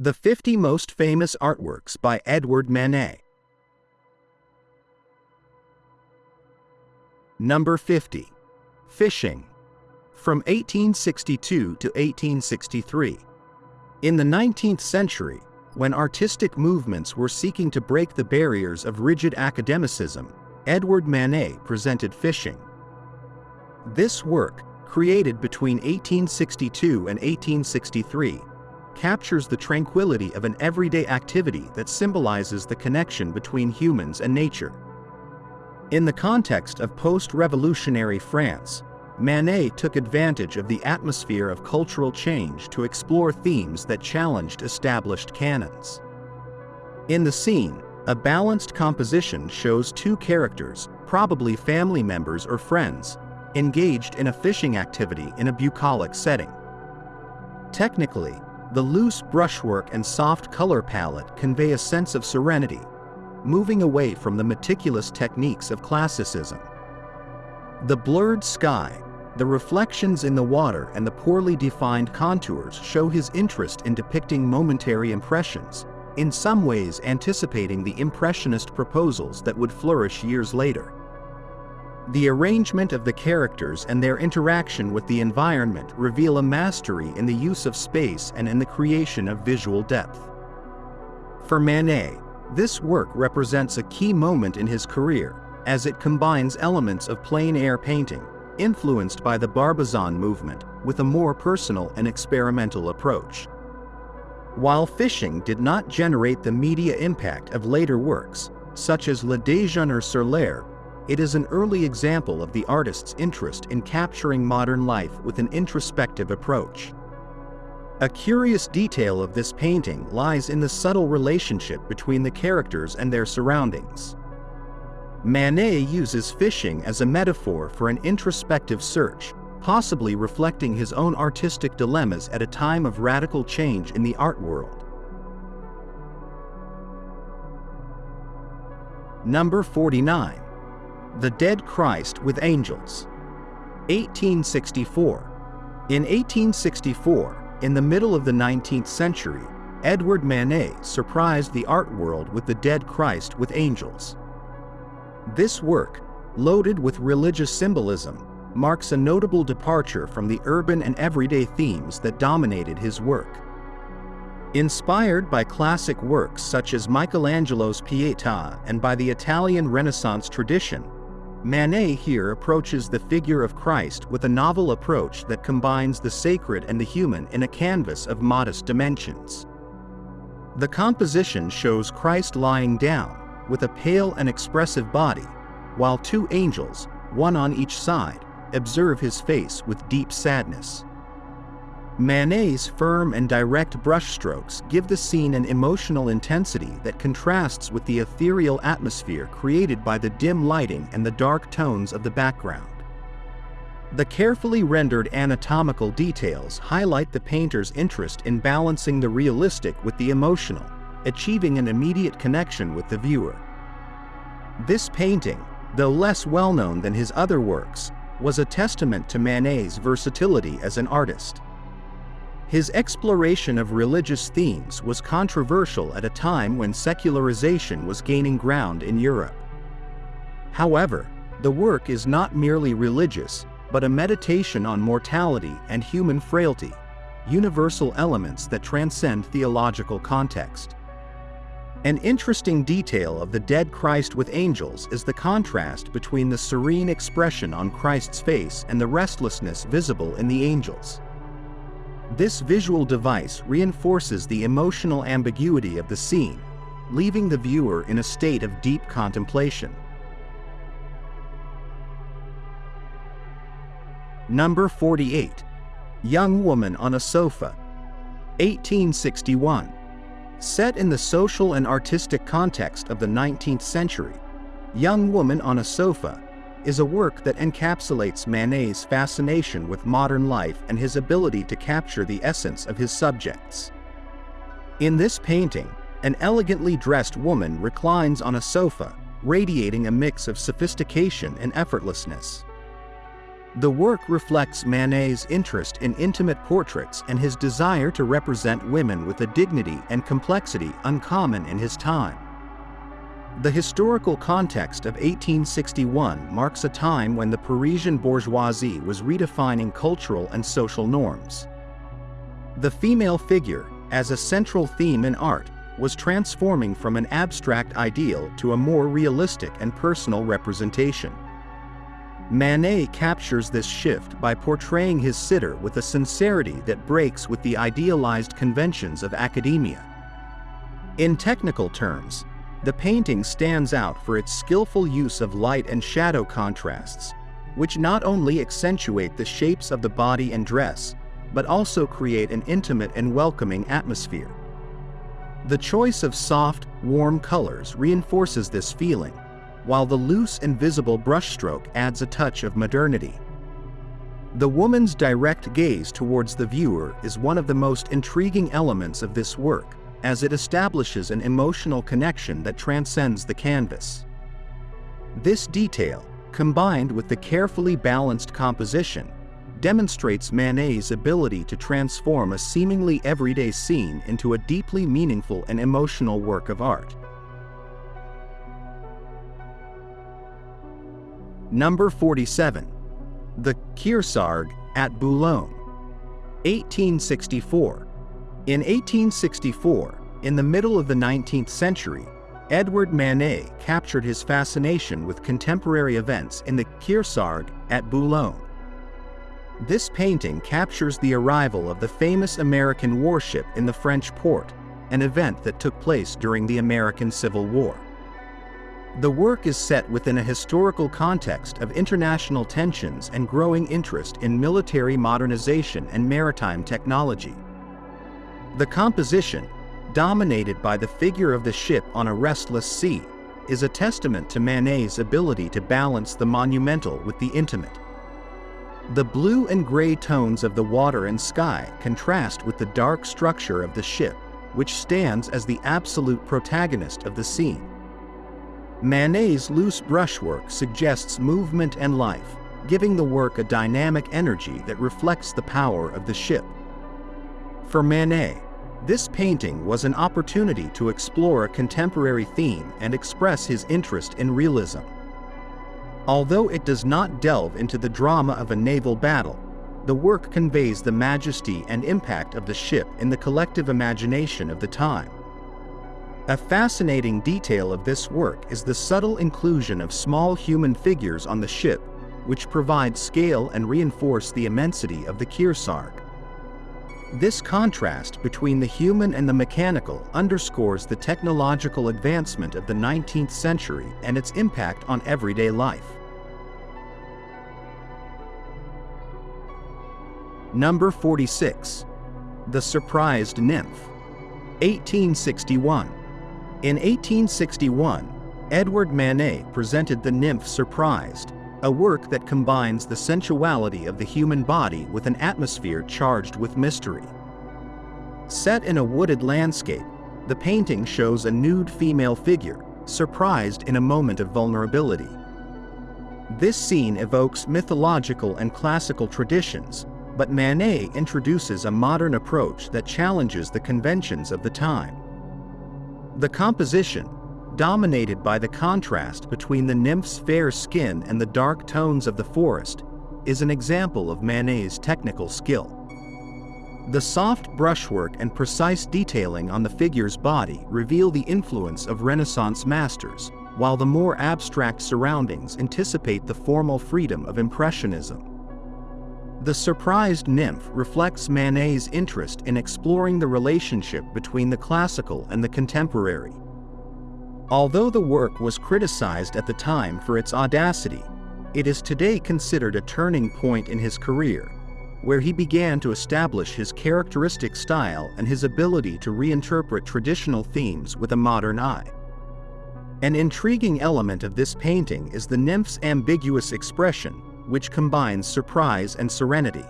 The 50 most famous artworks by Edward Manet. Number 50. Fishing. From 1862 to 1863. In the 19th century, when artistic movements were seeking to break the barriers of rigid academicism, Edward Manet presented fishing. This work, created between 1862 and 1863, captures the tranquility of an everyday activity that symbolizes the connection between humans and nature. In the context of post-revolutionary France, Manet took advantage of the atmosphere of cultural change to explore themes that challenged established canons. In the scene, a balanced composition shows two characters, probably family members or friends, engaged in a fishing activity in a bucolic setting. Technically, the loose brushwork and soft color palette convey a sense of serenity, moving away from the meticulous techniques of classicism. The blurred sky, the reflections in the water and the poorly defined contours show his interest in depicting momentary impressions, in some ways anticipating the Impressionist proposals that would flourish years later. The arrangement of the characters and their interaction with the environment reveal a mastery in the use of space and in the creation of visual depth. For Manet, this work represents a key moment in his career, as it combines elements of plein-air painting, influenced by the Barbizon movement, with a more personal and experimental approach. While fishing did not generate the media impact of later works, such as Le Déjeuner sur l'Herbe, it is an early example of the artist's interest in capturing modern life with an introspective approach. A curious detail of this painting lies in the subtle relationship between the characters and their surroundings. Manet uses fishing as a metaphor for an introspective search, possibly reflecting his own artistic dilemmas at a time of radical change in the art world. Number 49. The Dead Christ with Angels. 1864. In 1864, in the middle of the 19th century, Edward Manet surprised the art world with The Dead Christ with Angels. This work, loaded with religious symbolism, marks a notable departure from the urban and everyday themes that dominated his work. Inspired by classic works such as Michelangelo's Pietà and by the Italian Renaissance tradition, Manet here approaches the figure of Christ with a novel approach that combines the sacred and the human in a canvas of modest dimensions. The composition shows Christ lying down, with a pale and expressive body, while two angels, one on each side, observe his face with deep sadness. Manet's firm and direct brushstrokes give the scene an emotional intensity that contrasts with the ethereal atmosphere created by the dim lighting and the dark tones of the background. The carefully rendered anatomical details highlight the painter's interest in balancing the realistic with the emotional, achieving an immediate connection with the viewer. This painting, though less well-known than his other works, was a testament to Manet's versatility as an artist. His exploration of religious themes was controversial at a time when secularization was gaining ground in Europe. However, the work is not merely religious, but a meditation on mortality and human frailty, universal elements that transcend theological context. An interesting detail of The Dead Christ with Angels is the contrast between the serene expression on Christ's face and the restlessness visible in the angels. This visual device reinforces the emotional ambiguity of the scene, leaving the viewer in a state of deep contemplation. Number 48. Young Woman on a Sofa. 1861. Set in the social and artistic context of the 19th century, Young Woman on a Sofa is a work that encapsulates Manet's fascination with modern life and his ability to capture the essence of his subjects. In this painting, an elegantly dressed woman reclines on a sofa, radiating a mix of sophistication and effortlessness. The work reflects Manet's interest in intimate portraits and his desire to represent women with a dignity and complexity uncommon in his time. The historical context of 1861 marks a time when the Parisian bourgeoisie was redefining cultural and social norms. The female figure, as a central theme in art, was transforming from an abstract ideal to a more realistic and personal representation. Manet captures this shift by portraying his sitter with a sincerity that breaks with the idealized conventions of academia. In technical terms, the painting stands out for its skillful use of light and shadow contrasts, which not only accentuate the shapes of the body and dress, but also create an intimate and welcoming atmosphere. The choice of soft, warm colors reinforces this feeling, while the loose and visible brushstroke adds a touch of modernity. The woman's direct gaze towards the viewer is one of the most intriguing elements of this work, as it establishes an emotional connection that transcends the canvas. This detail, combined with the carefully balanced composition, demonstrates Manet's ability to transform a seemingly everyday scene into a deeply meaningful and emotional work of art. Number 47. The Kearsarge at Boulogne. 1864. In 1864, in the middle of the 19th century, Edward Manet captured his fascination with contemporary events in the Kearsarge at Boulogne. This painting captures the arrival of the famous American warship in the French port, an event that took place during the American Civil War. The work is set within a historical context of international tensions and growing interest in military modernization and maritime technology. The composition, dominated by the figure of the ship on a restless sea, is a testament to Manet's ability to balance the monumental with the intimate. The blue and gray tones of the water and sky contrast with the dark structure of the ship, which stands as the absolute protagonist of the scene. Manet's loose brushwork suggests movement and life, giving the work a dynamic energy that reflects the power of the ship. For Manet, this painting was an opportunity to explore a contemporary theme and express his interest in realism. Although it does not delve into the drama of a naval battle, the work conveys the majesty and impact of the ship in the collective imagination of the time. A fascinating detail of this work is the subtle inclusion of small human figures on the ship, which provide scale and reinforce the immensity of the Kearsarge. This contrast between the human and the mechanical underscores the technological advancement of the 19th century and its impact on everyday life. Number 46. The Surprised Nymph. 1861. In 1861, Edward Manet presented the nymph Surprised, a work that combines the sensuality of the human body with an atmosphere charged with mystery. Set in a wooded landscape, the painting shows a nude female figure, surprised in a moment of vulnerability. This scene evokes mythological and classical traditions, but Manet introduces a modern approach that challenges the conventions of the time. The composition, dominated by the contrast between the nymph's fair skin and the dark tones of the forest, is an example of Manet's technical skill. The soft brushwork and precise detailing on the figure's body reveal the influence of Renaissance masters, while the more abstract surroundings anticipate the formal freedom of Impressionism. The Surprised Nymph reflects Manet's interest in exploring the relationship between the classical and the contemporary. Although the work was criticized at the time for its audacity, it is today considered a turning point in his career, where he began to establish his characteristic style and his ability to reinterpret traditional themes with a modern eye. An intriguing element of this painting is the nymph's ambiguous expression, which combines surprise and serenity.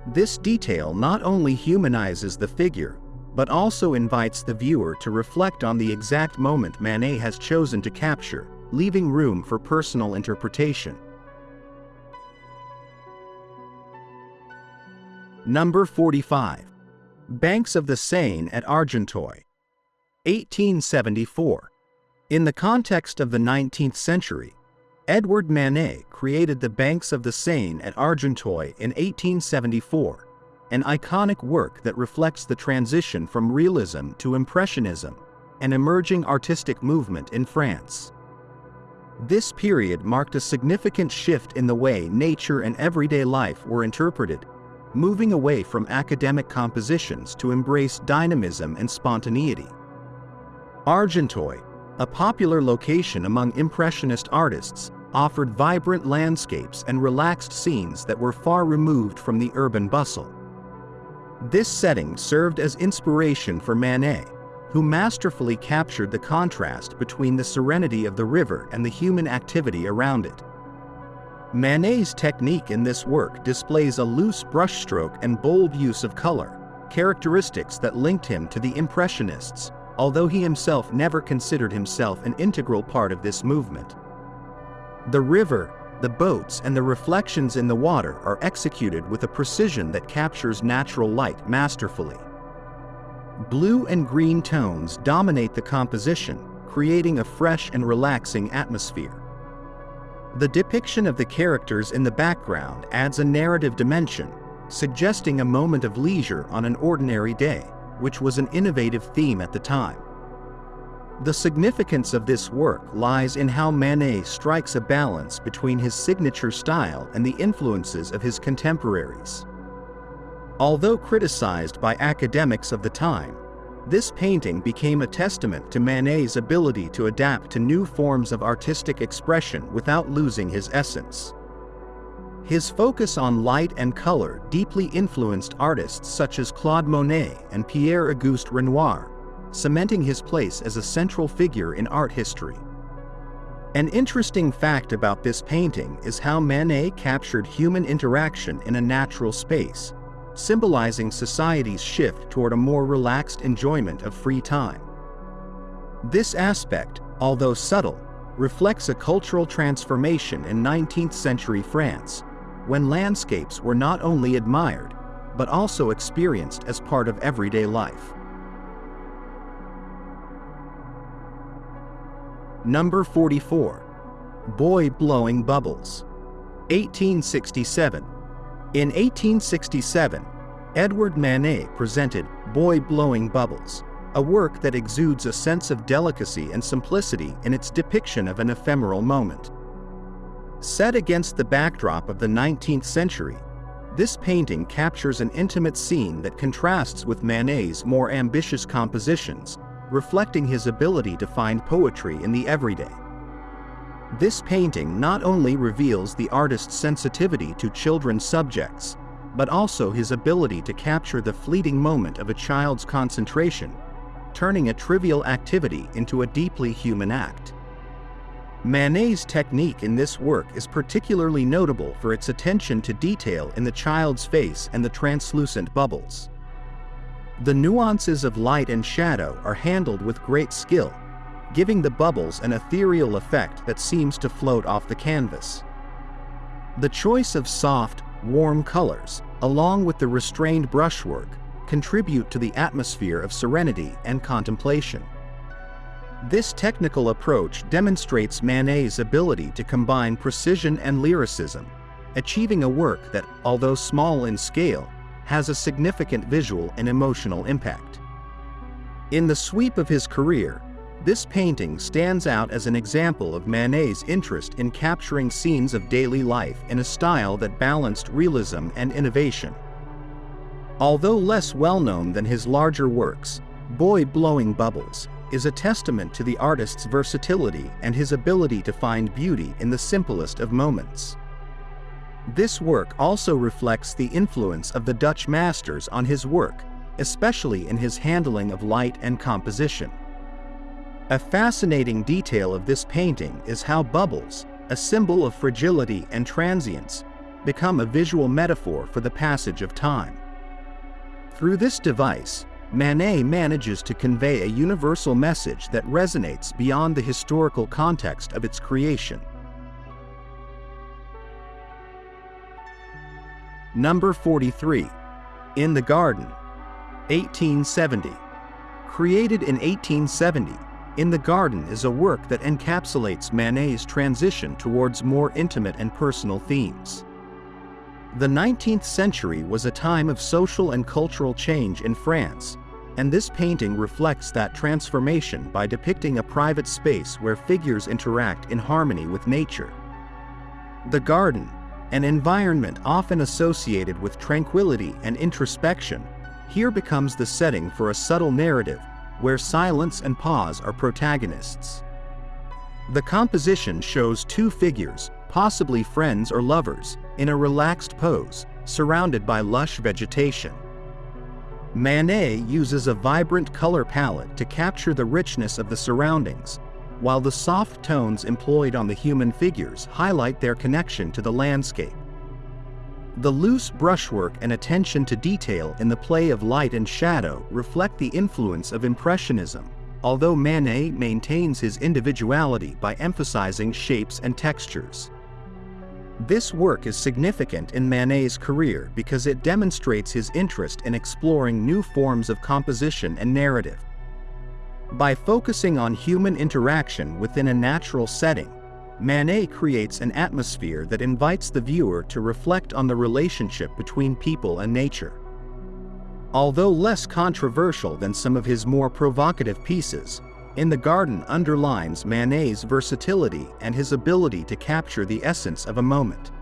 This detail not only humanizes the figure, but also invites the viewer to reflect on the exact moment Manet has chosen to capture, leaving room for personal interpretation. Number 45. Banks of the Seine at Argenteuil, 1874. In the context of the 19th century, Edward Manet created the Banks of the Seine at Argenteuil in 1874, an iconic work that reflects the transition from realism to impressionism, an emerging artistic movement in France. This period marked a significant shift in the way nature and everyday life were interpreted, moving away from academic compositions to embrace dynamism and spontaneity. Argenteuil, a popular location among Impressionist artists, offered vibrant landscapes and relaxed scenes that were far removed from the urban bustle. This setting served as inspiration for Manet, who masterfully captured the contrast between the serenity of the river and the human activity around it. Manet's technique in this work displays a loose brushstroke and bold use of color, characteristics that linked him to the Impressionists, although he himself never considered himself an integral part of this movement. The river, the boats, and the reflections in the water are executed with a precision that captures natural light masterfully. Blue and green tones dominate the composition, creating a fresh and relaxing atmosphere. The depiction of the characters in the background adds a narrative dimension, suggesting a moment of leisure on an ordinary day, which was an innovative theme at the time. The significance of this work lies in how Manet strikes a balance between his signature style and the influences of his contemporaries. Although criticized by academics of the time, this painting became a testament to Manet's ability to adapt to new forms of artistic expression without losing his essence. His focus on light and color deeply influenced artists such as Claude Monet and Pierre-Auguste Renoir, cementing his place as a central figure in art history. An interesting fact about this painting is how Manet captured human interaction in a natural space, symbolizing society's shift toward a more relaxed enjoyment of free time. This aspect, although subtle, reflects a cultural transformation in 19th century France, when landscapes were not only admired, but also experienced as part of everyday life. Number 44. Boy Blowing Bubbles, 1867. In 1867, Edward Manet presented Boy Blowing Bubbles, a work that exudes a sense of delicacy and simplicity in its depiction of an ephemeral moment. Set against the backdrop of the 19th century, this painting captures an intimate scene that contrasts with Manet's more ambitious compositions, reflecting his ability to find poetry in the everyday. This painting not only reveals the artist's sensitivity to children's subjects, but also his ability to capture the fleeting moment of a child's concentration, turning a trivial activity into a deeply human act. Manet's technique in this work is particularly notable for its attention to detail in the child's face and the translucent bubbles. The nuances of light and shadow are handled with great skill, giving the bubbles an ethereal effect that seems to float off the canvas. The choice of soft, warm colors, along with the restrained brushwork, contribute to the atmosphere of serenity and contemplation. This technical approach demonstrates Manet's ability to combine precision and lyricism, achieving a work that, although small in scale, has a significant visual and emotional impact. In the sweep of his career, this painting stands out as an example of Manet's interest in capturing scenes of daily life in a style that balanced realism and innovation. Although less well-known than his larger works, Boy Blowing Bubbles is a testament to the artist's versatility and his ability to find beauty in the simplest of moments. This work also reflects the influence of the Dutch masters on his work, especially in his handling of light and composition. A fascinating detail of this painting is how bubbles, a symbol of fragility and transience, become a visual metaphor for the passage of time. Through this device, Manet manages to convey a universal message that resonates beyond the historical context of its creation. Number 43. In the Garden, 1870. Created in 1870, In the Garden is a work that encapsulates Manet's transition towards more intimate and personal themes. The 19th century was a time of social and cultural change in France, and this painting reflects that transformation by depicting a private space where figures interact in harmony with nature. The garden, an environment often associated with tranquility and introspection, here becomes the setting for a subtle narrative, where silence and pause are protagonists. The composition shows two figures, possibly friends or lovers, in a relaxed pose, surrounded by lush vegetation. Manet uses a vibrant color palette to capture the richness of the surroundings, while the soft tones employed on the human figures highlight their connection to the landscape. The loose brushwork and attention to detail in the play of light and shadow reflect the influence of Impressionism, although Manet maintains his individuality by emphasizing shapes and textures. This work is significant in Manet's career because it demonstrates his interest in exploring new forms of composition and narrative. By focusing on human interaction within a natural setting, Manet creates an atmosphere that invites the viewer to reflect on the relationship between people and nature. Although less controversial than some of his more provocative pieces, In the Garden underlines Manet's versatility and his ability to capture the essence of a moment.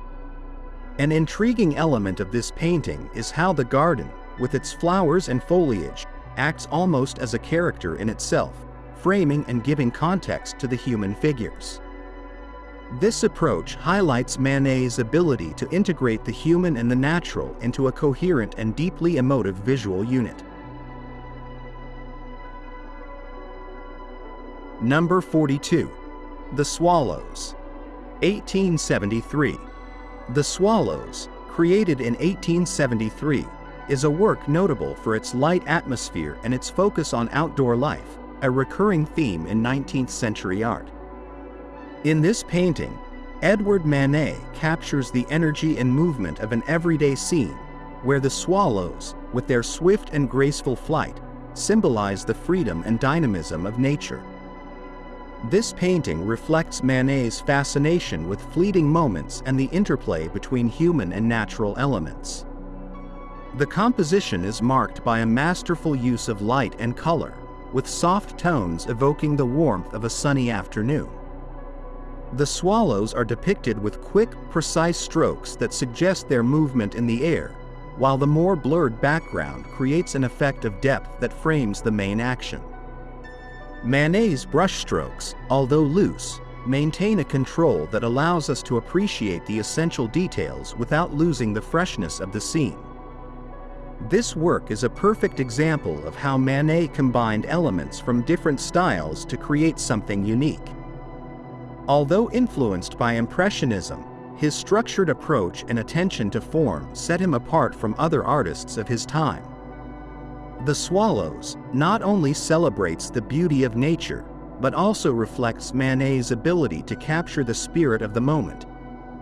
An intriguing element of this painting is how the garden, with its flowers and foliage, acts almost as a character in itself, framing and giving context to the human figures. This approach highlights Manet's ability to integrate the human and the natural into a coherent and deeply emotive visual unit. Number 42. The Swallows, 1873. The Swallows, created in 1873, is a work notable for its light atmosphere and its focus on outdoor life, a recurring theme in 19th century art. In this painting, Edward Manet captures the energy and movement of an everyday scene, where the swallows, with their swift and graceful flight, symbolize the freedom and dynamism of nature. This painting reflects Manet's fascination with fleeting moments and the interplay between human and natural elements. The composition is marked by a masterful use of light and color, with soft tones evoking the warmth of a sunny afternoon. The swallows are depicted with quick, precise strokes that suggest their movement in the air, while the more blurred background creates an effect of depth that frames the main action. Manet's brushstrokes, although loose, maintain a control that allows us to appreciate the essential details without losing the freshness of the scene. This work is a perfect example of how Manet combined elements from different styles to create something unique. Although influenced by Impressionism, his structured approach and attention to form set him apart from other artists of his time. The Swallows not only celebrates the beauty of nature, but also reflects Manet's ability to capture the spirit of the moment,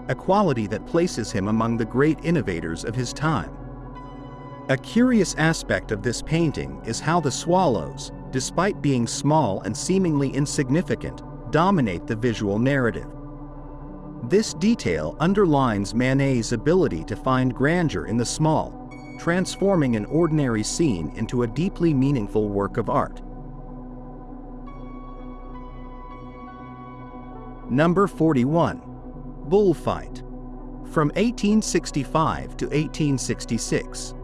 a quality that places him among the great innovators of his time. A curious aspect of this painting is how the swallows, despite being small and seemingly insignificant, dominate the visual narrative. This detail underlines Manet's ability to find grandeur in the small, transforming an ordinary scene into a deeply meaningful work of art. Number 41. Bullfight, from 1865 to 1866.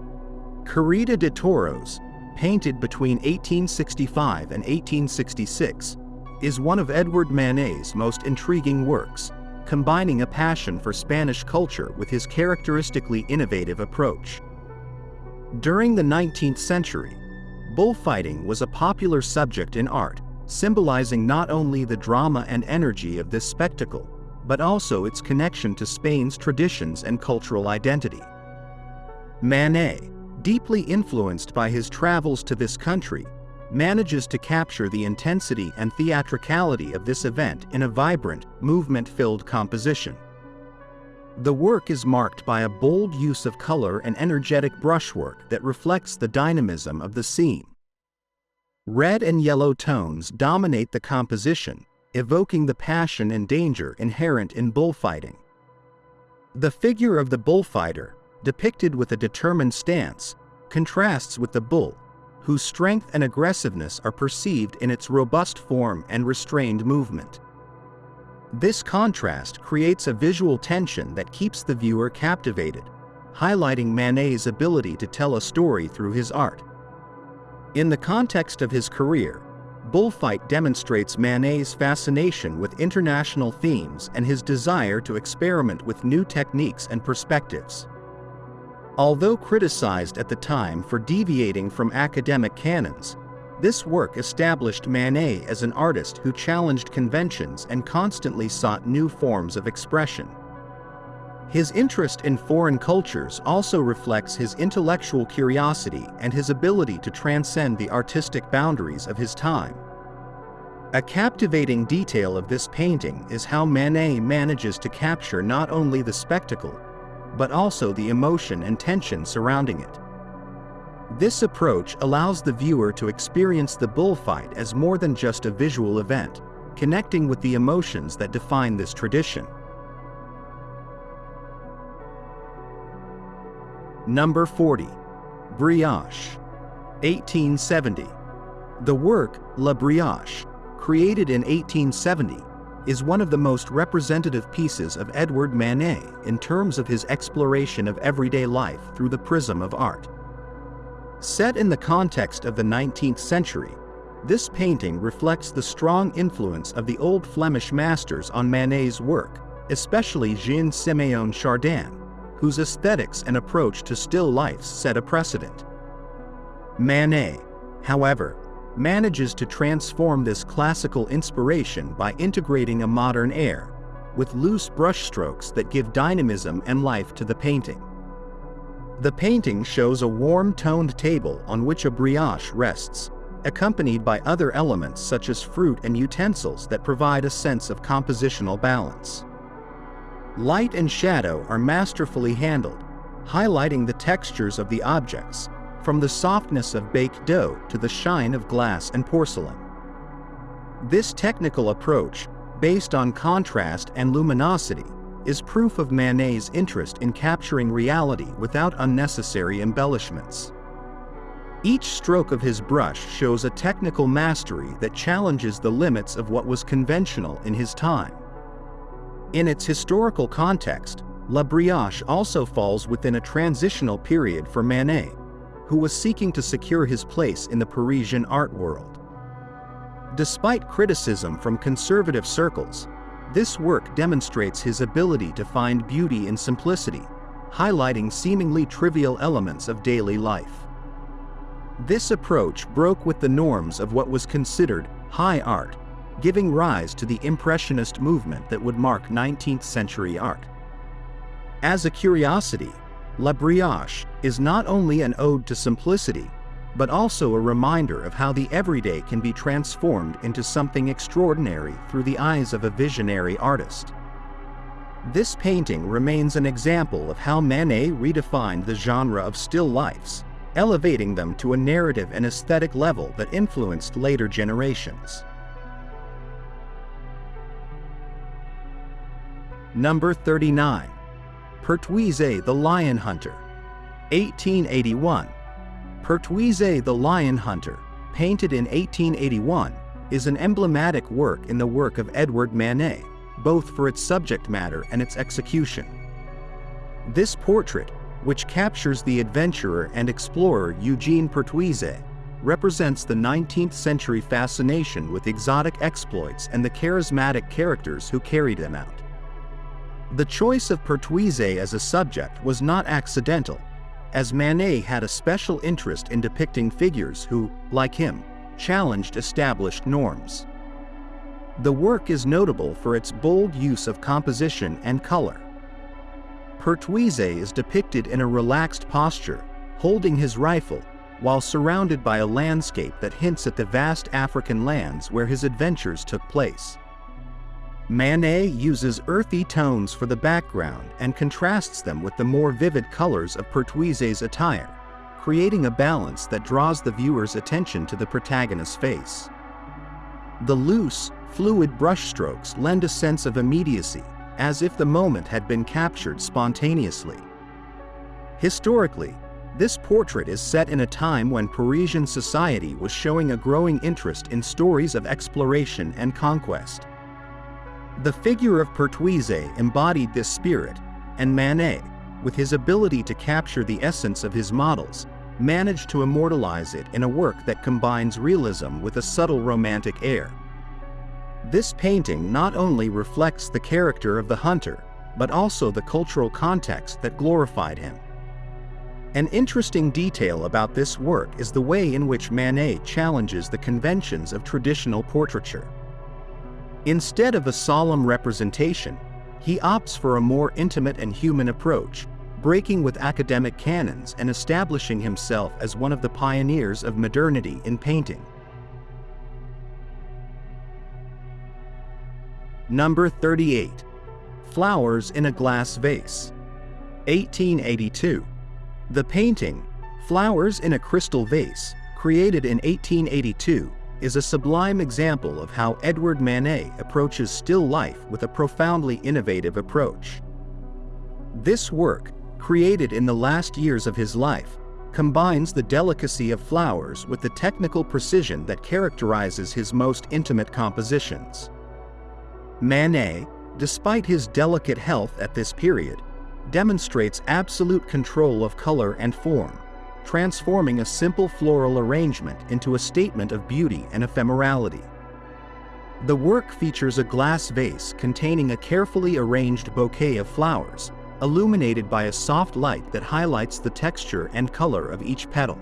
Corrida de Toros, painted between 1865 and 1866, is one of Edward Manet's most intriguing works, combining a passion for Spanish culture with his characteristically innovative approach. During the 19th century, bullfighting was a popular subject in art, symbolizing not only the drama and energy of this spectacle, but also its connection to Spain's traditions and cultural identity. Manet, deeply influenced by his travels to this country, manages to capture the intensity and theatricality of this event in a vibrant, movement-filled composition. The work is marked by a bold use of color and energetic brushwork that reflects the dynamism of the scene. Red and yellow tones dominate the composition, evoking the passion and danger inherent in bullfighting. The figure of the bullfighter, depicted with a determined stance, contrasts with the bull, whose strength and aggressiveness are perceived in its robust form and restrained movement. This contrast creates a visual tension that keeps the viewer captivated, highlighting Manet's ability to tell a story through his art. In the context of his career, Bullfight demonstrates Manet's fascination with international themes and his desire to experiment with new techniques and perspectives. Although criticized at the time for deviating from academic canons, this work established Manet as an artist who challenged conventions and constantly sought new forms of expression. His interest in foreign cultures also reflects his intellectual curiosity and his ability to transcend the artistic boundaries of his time. A captivating detail of this painting is how Manet manages to capture not only the spectacle, but also the emotion and tension surrounding it. This approach allows the viewer to experience the bullfight as more than just a visual event, connecting with the emotions that define this tradition. Number 40. Brioche, 1870. The work, La Brioche, created in 1870, is one of the most representative pieces of Edward Manet in terms of his exploration of everyday life through the prism of art. Set in the context of the 19th century, this painting reflects the strong influence of the old Flemish masters on Manet's work, especially Jean-Siméon Chardin, whose aesthetics and approach to still lifes set a precedent. Manet, however, manages to transform this classical inspiration by integrating a modern air, with loose brushstrokes that give dynamism and life to the painting. The painting shows a warm-toned table on which a brioche rests, accompanied by other elements such as fruit and utensils that provide a sense of compositional balance. Light and shadow are masterfully handled, highlighting the textures of the objects, from the softness of baked dough to the shine of glass and porcelain. This technical approach, based on contrast and luminosity, is proof of Manet's interest in capturing reality without unnecessary embellishments. Each stroke of his brush shows a technical mastery that challenges the limits of what was conventional in his time. In its historical context, La Brioche also falls within a transitional period for Manet, who was seeking to secure his place in the Parisian art world. Despite criticism from conservative circles, this work demonstrates his ability to find beauty in simplicity, highlighting seemingly trivial elements of daily life. This approach broke with the norms of what was considered high art, giving rise to the Impressionist movement that would mark 19th century art. As a curiosity, La Brioche is not only an ode to simplicity, but also a reminder of how the everyday can be transformed into something extraordinary through the eyes of a visionary artist. This painting remains an example of how Manet redefined the genre of still lifes, elevating them to a narrative and aesthetic level that influenced later generations. Number 39. Pertwee the Lion Hunter, 1881. Pertwee the Lion Hunter, painted in 1881, is an emblematic work in the work of Edward Manet, both for its subject matter and its execution. This portrait, which captures the adventurer and explorer Eugene Pertwee, represents the 19th century fascination with exotic exploits and the charismatic characters who carried them out. The choice of Pertwee as a subject was not accidental, as Manet had a special interest in depicting figures who, like him, challenged established norms. The work is notable for its bold use of composition and color. Pertwee is depicted in a relaxed posture, holding his rifle, while surrounded by a landscape that hints at the vast African lands where his adventures took place. Manet uses earthy tones for the background and contrasts them with the more vivid colors of Pertuise's attire, creating a balance that draws the viewer's attention to the protagonist's face. The loose, fluid brushstrokes lend a sense of immediacy, as if the moment had been captured spontaneously. Historically, this portrait is set in a time when Parisian society was showing a growing interest in stories of exploration and conquest. The figure of Pertuise embodied this spirit, and Manet, with his ability to capture the essence of his models, managed to immortalize it in a work that combines realism with a subtle romantic air. This painting not only reflects the character of the hunter, but also the cultural context that glorified him. An interesting detail about this work is the way in which Manet challenges the conventions of traditional portraiture. Instead of a solemn representation, he opts for a more intimate and human approach, breaking with academic canons and establishing himself as one of the pioneers of modernity in painting. Number 38. Flowers in a Glass Vase. 1882. The painting, Flowers in a Crystal Vase, created in 1882, is a sublime example of how Edward Manet approaches still life with a profoundly innovative approach. This work, created in the last years of his life, combines the delicacy of flowers with the technical precision that characterizes his most intimate compositions. Manet, despite his delicate health at this period, demonstrates absolute control of color and form, transforming a simple floral arrangement into a statement of beauty and ephemerality. The work features a glass vase containing a carefully arranged bouquet of flowers, illuminated by a soft light that highlights the texture and color of each petal.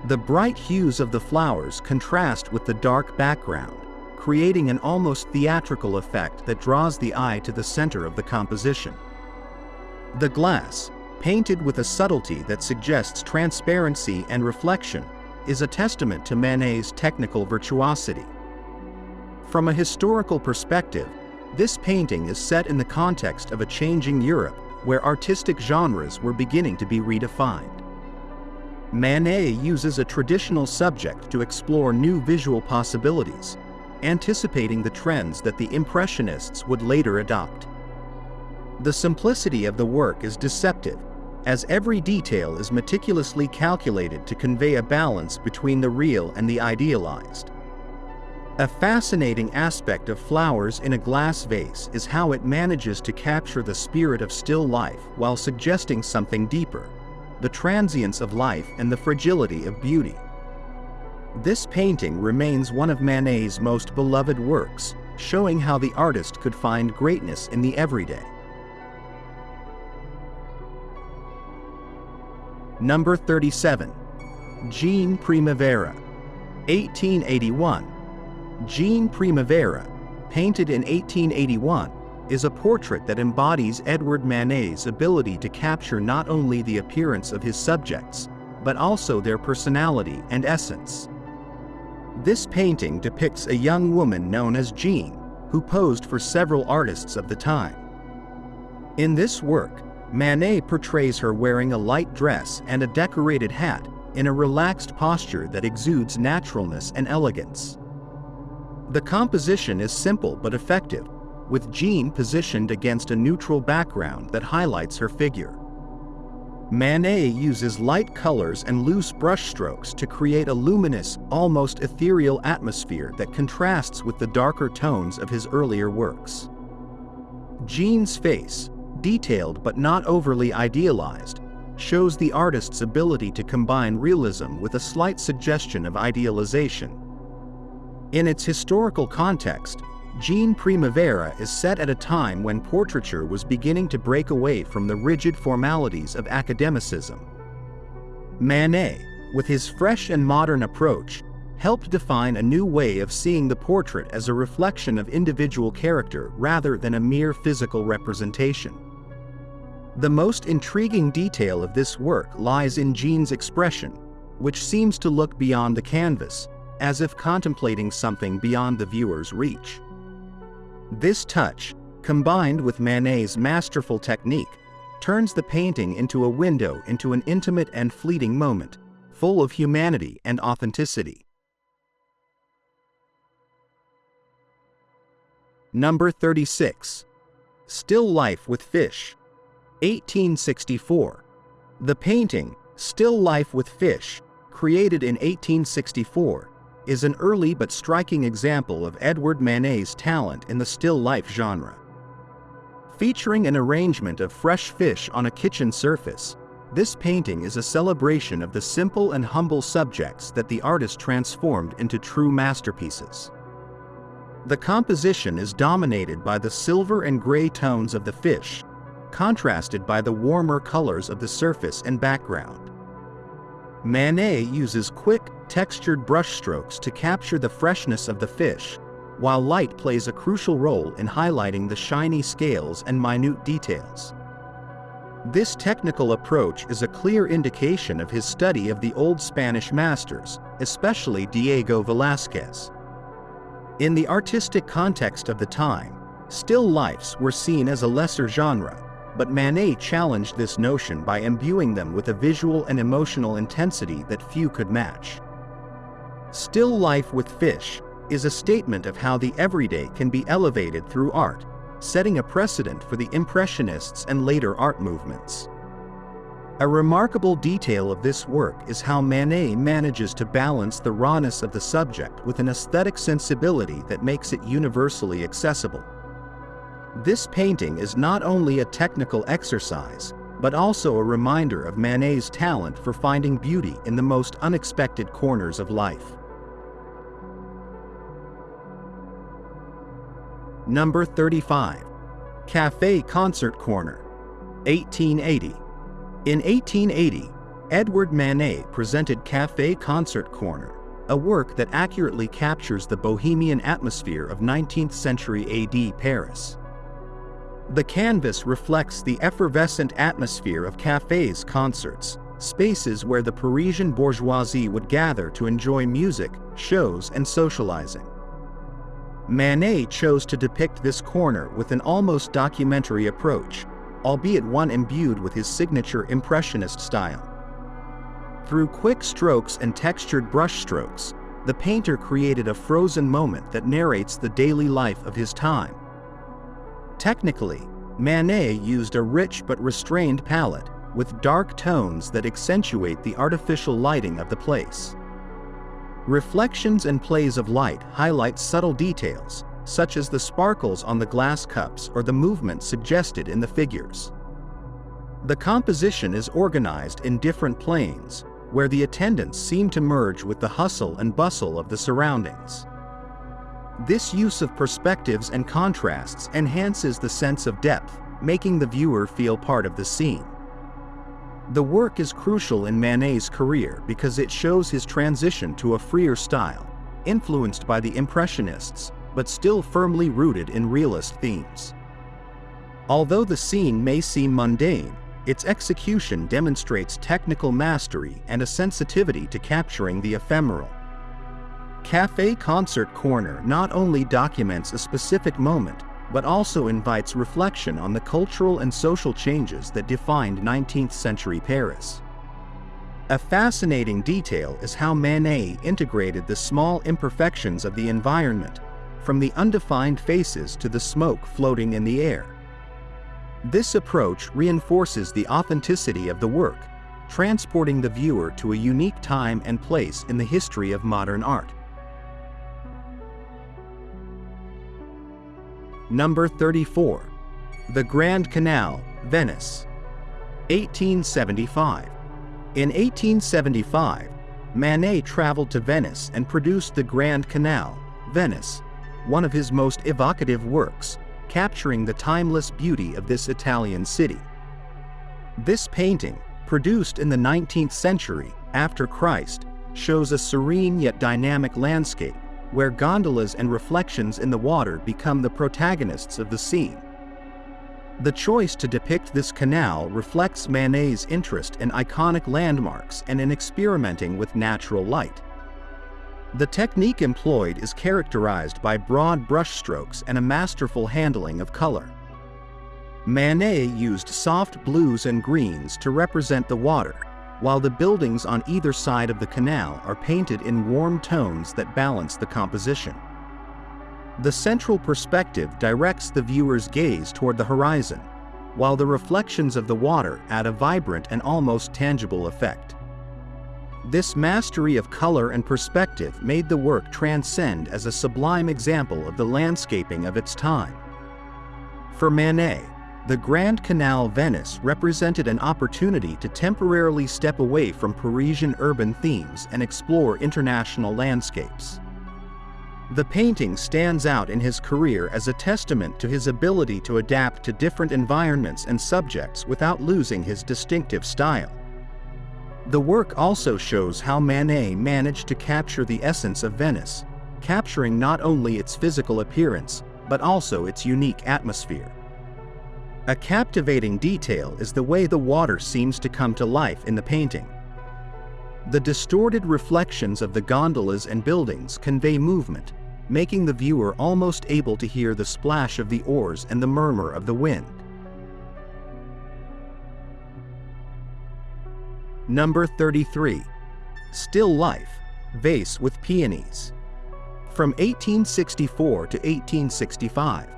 The bright hues of the flowers contrast with the dark background, creating an almost theatrical effect that draws the eye to the center of the composition. The glass, painted with a subtlety that suggests transparency and reflection, is a testament to Manet's technical virtuosity. From a historical perspective, this painting is set in the context of a changing Europe where artistic genres were beginning to be redefined. Manet uses a traditional subject to explore new visual possibilities, anticipating the trends that the Impressionists would later adopt. The simplicity of the work is deceptive, as every detail is meticulously calculated to convey a balance between the real and the idealized. A fascinating aspect of Flowers in a Glass Vase is how it manages to capture the spirit of still life while suggesting something deeper, the transience of life and the fragility of beauty. This painting remains one of Manet's most beloved works, showing how the artist could find greatness in the everyday. Number 37. Jean Primavera. 1881. Jean Primavera, painted in 1881, is a portrait that embodies Edward Manet's ability to capture not only the appearance of his subjects, but also their personality and essence. This painting depicts a young woman known as Jean, who posed for several artists of the time. In this work, Manet portrays her wearing a light dress and a decorated hat in a relaxed posture that exudes naturalness and elegance. The composition is simple but effective, with Jean positioned against a neutral background that highlights her figure. Manet uses light colors and loose brushstrokes to create a luminous, almost ethereal atmosphere that contrasts with the darker tones of his earlier works. Jean's face, detailed but not overly idealized, shows the artist's ability to combine realism with a slight suggestion of idealization. In its historical context, Jean Primavera is set at a time when portraiture was beginning to break away from the rigid formalities of academicism. Manet, with his fresh and modern approach, helped define a new way of seeing the portrait as a reflection of individual character rather than a mere physical representation. The most intriguing detail of this work lies in Jean's expression, which seems to look beyond the canvas, as if contemplating something beyond the viewer's reach. This touch, combined with Manet's masterful technique, turns the painting into a window into an intimate and fleeting moment, full of humanity and authenticity. Number 36. Still Life with Fish, 1864. The painting, Still Life with Fish, created in 1864, is an early but striking example of Edward Manet's talent in the still life genre. Featuring an arrangement of fresh fish on a kitchen surface, this painting is a celebration of the simple and humble subjects that the artist transformed into true masterpieces. The composition is dominated by the silver and gray tones of the fish, contrasted by the warmer colors of the surface and background. Manet uses quick, textured brushstrokes to capture the freshness of the fish, while light plays a crucial role in highlighting the shiny scales and minute details. This technical approach is a clear indication of his study of the old Spanish masters, especially Diego Velázquez. In the artistic context of the time, still lifes were seen as a lesser genre, but Manet challenged this notion by imbuing them with a visual and emotional intensity that few could match. Still Life with Fish is a statement of how the everyday can be elevated through art, setting a precedent for the Impressionists and later art movements. A remarkable detail of this work is how Manet manages to balance the rawness of the subject with an aesthetic sensibility that makes it universally accessible. This painting is not only a technical exercise, but also a reminder of Manet's talent for finding beauty in the most unexpected corners of life. Number 35. Café Concert Corner, 1880. In 1880, Edward Manet presented Café Concert Corner, a work that accurately captures the bohemian atmosphere of 19th century AD Paris. The canvas reflects the effervescent atmosphere of cafés concerts, spaces where the Parisian bourgeoisie would gather to enjoy music, shows, and socializing. Manet chose to depict this corner with an almost documentary approach, albeit one imbued with his signature Impressionist style. Through quick strokes and textured brushstrokes, the painter created a frozen moment that narrates the daily life of his time. Technically, Manet used a rich but restrained palette, with dark tones that accentuate the artificial lighting of the place. Reflections and plays of light highlight subtle details, such as the sparkles on the glass cups or the movement suggested in the figures. The composition is organized in different planes, where the attendants seem to merge with the hustle and bustle of the surroundings. This use of perspectives and contrasts enhances the sense of depth, making the viewer feel part of the scene. The work is crucial in Manet's career because it shows his transition to a freer style, influenced by the Impressionists, but still firmly rooted in realist themes. Although the scene may seem mundane, its execution demonstrates technical mastery and a sensitivity to capturing the ephemeral. Café Concert Corner not only documents a specific moment, but also invites reflection on the cultural and social changes that defined 19th century Paris. A fascinating detail is how Manet integrated the small imperfections of the environment, from the undefined faces to the smoke floating in the air. This approach reinforces the authenticity of the work, transporting the viewer to a unique time and place in the history of modern art. Number 34. The Grand Canal, Venice, 1875. In 1875, Manet traveled to Venice and produced the Grand Canal, Venice, one of his most evocative works, capturing the timeless beauty of this Italian city. This painting, produced in the 19th century, after Christ, shows a serene yet dynamic landscape, where gondolas and reflections in the water become the protagonists of the scene. The choice to depict this canal reflects Manet's interest in iconic landmarks and in experimenting with natural light. The technique employed is characterized by broad brushstrokes and a masterful handling of color. Manet used soft blues and greens to represent the water, while the buildings on either side of the canal are painted in warm tones that balance the composition. The central perspective directs the viewer's gaze toward the horizon, while the reflections of the water add a vibrant and almost tangible effect. This mastery of color and perspective made the work transcend as a sublime example of the landscaping of its time. For Manet, the Grand Canal Venice represented an opportunity to temporarily step away from Parisian urban themes and explore international landscapes. The painting stands out in his career as a testament to his ability to adapt to different environments and subjects without losing his distinctive style. The work also shows how Manet managed to capture the essence of Venice, capturing not only its physical appearance, but also its unique atmosphere. A captivating detail is the way the water seems to come to life in the painting. The distorted reflections of the gondolas and buildings convey movement, making the viewer almost able to hear the splash of the oars and the murmur of the wind. Number 33. Still Life, Vase with Peonies. From 1864 to 1865.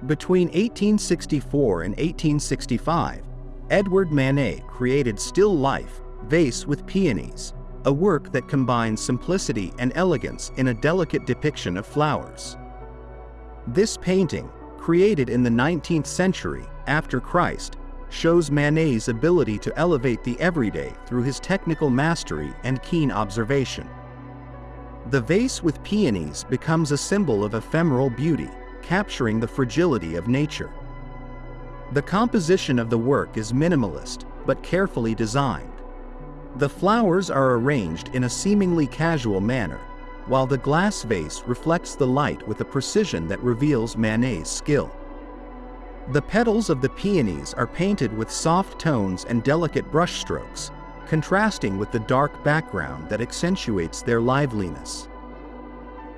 Between 1864 and 1865, Edward Manet created Still Life, Vase with Peonies, a work that combines simplicity and elegance in a delicate depiction of flowers. This painting, created in the 19th century, after Christ, shows Manet's ability to elevate the everyday through his technical mastery and keen observation. The vase with peonies becomes a symbol of ephemeral beauty, capturing the fragility of nature. The composition of the work is minimalist, but carefully designed. The flowers are arranged in a seemingly casual manner, while the glass vase reflects the light with a precision that reveals Manet's skill. The petals of the peonies are painted with soft tones and delicate brushstrokes, contrasting with the dark background that accentuates their liveliness.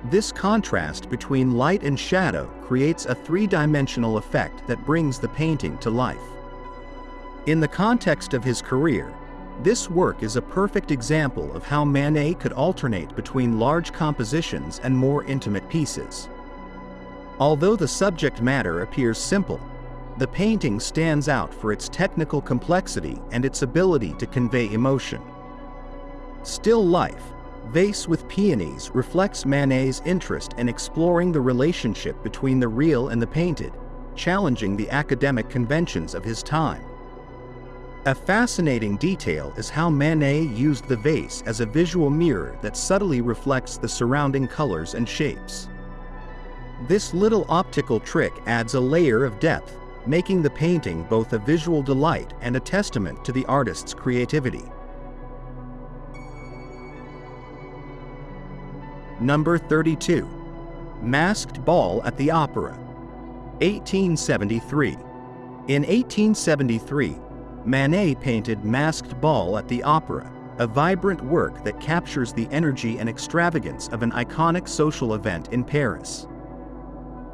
This contrast between light and shadow creates a three-dimensional effect that brings the painting to life. In the context of his career, this work is a perfect example of how Manet could alternate between large compositions and more intimate pieces. Although the subject matter appears simple, the painting stands out for its technical complexity and its ability to convey emotion. Still Life, Vase with Peonies reflects Manet's interest in exploring the relationship between the real and the painted, challenging the academic conventions of his time. A fascinating detail is how Manet used the vase as a visual mirror that subtly reflects the surrounding colors and shapes. This little optical trick adds a layer of depth, making the painting both a visual delight and a testament to the artist's creativity. Number 32. Masked Ball at the Opera. 1873. In 1873, Manet painted Masked Ball at the Opera, a vibrant work that captures the energy and extravagance of an iconic social event in Paris.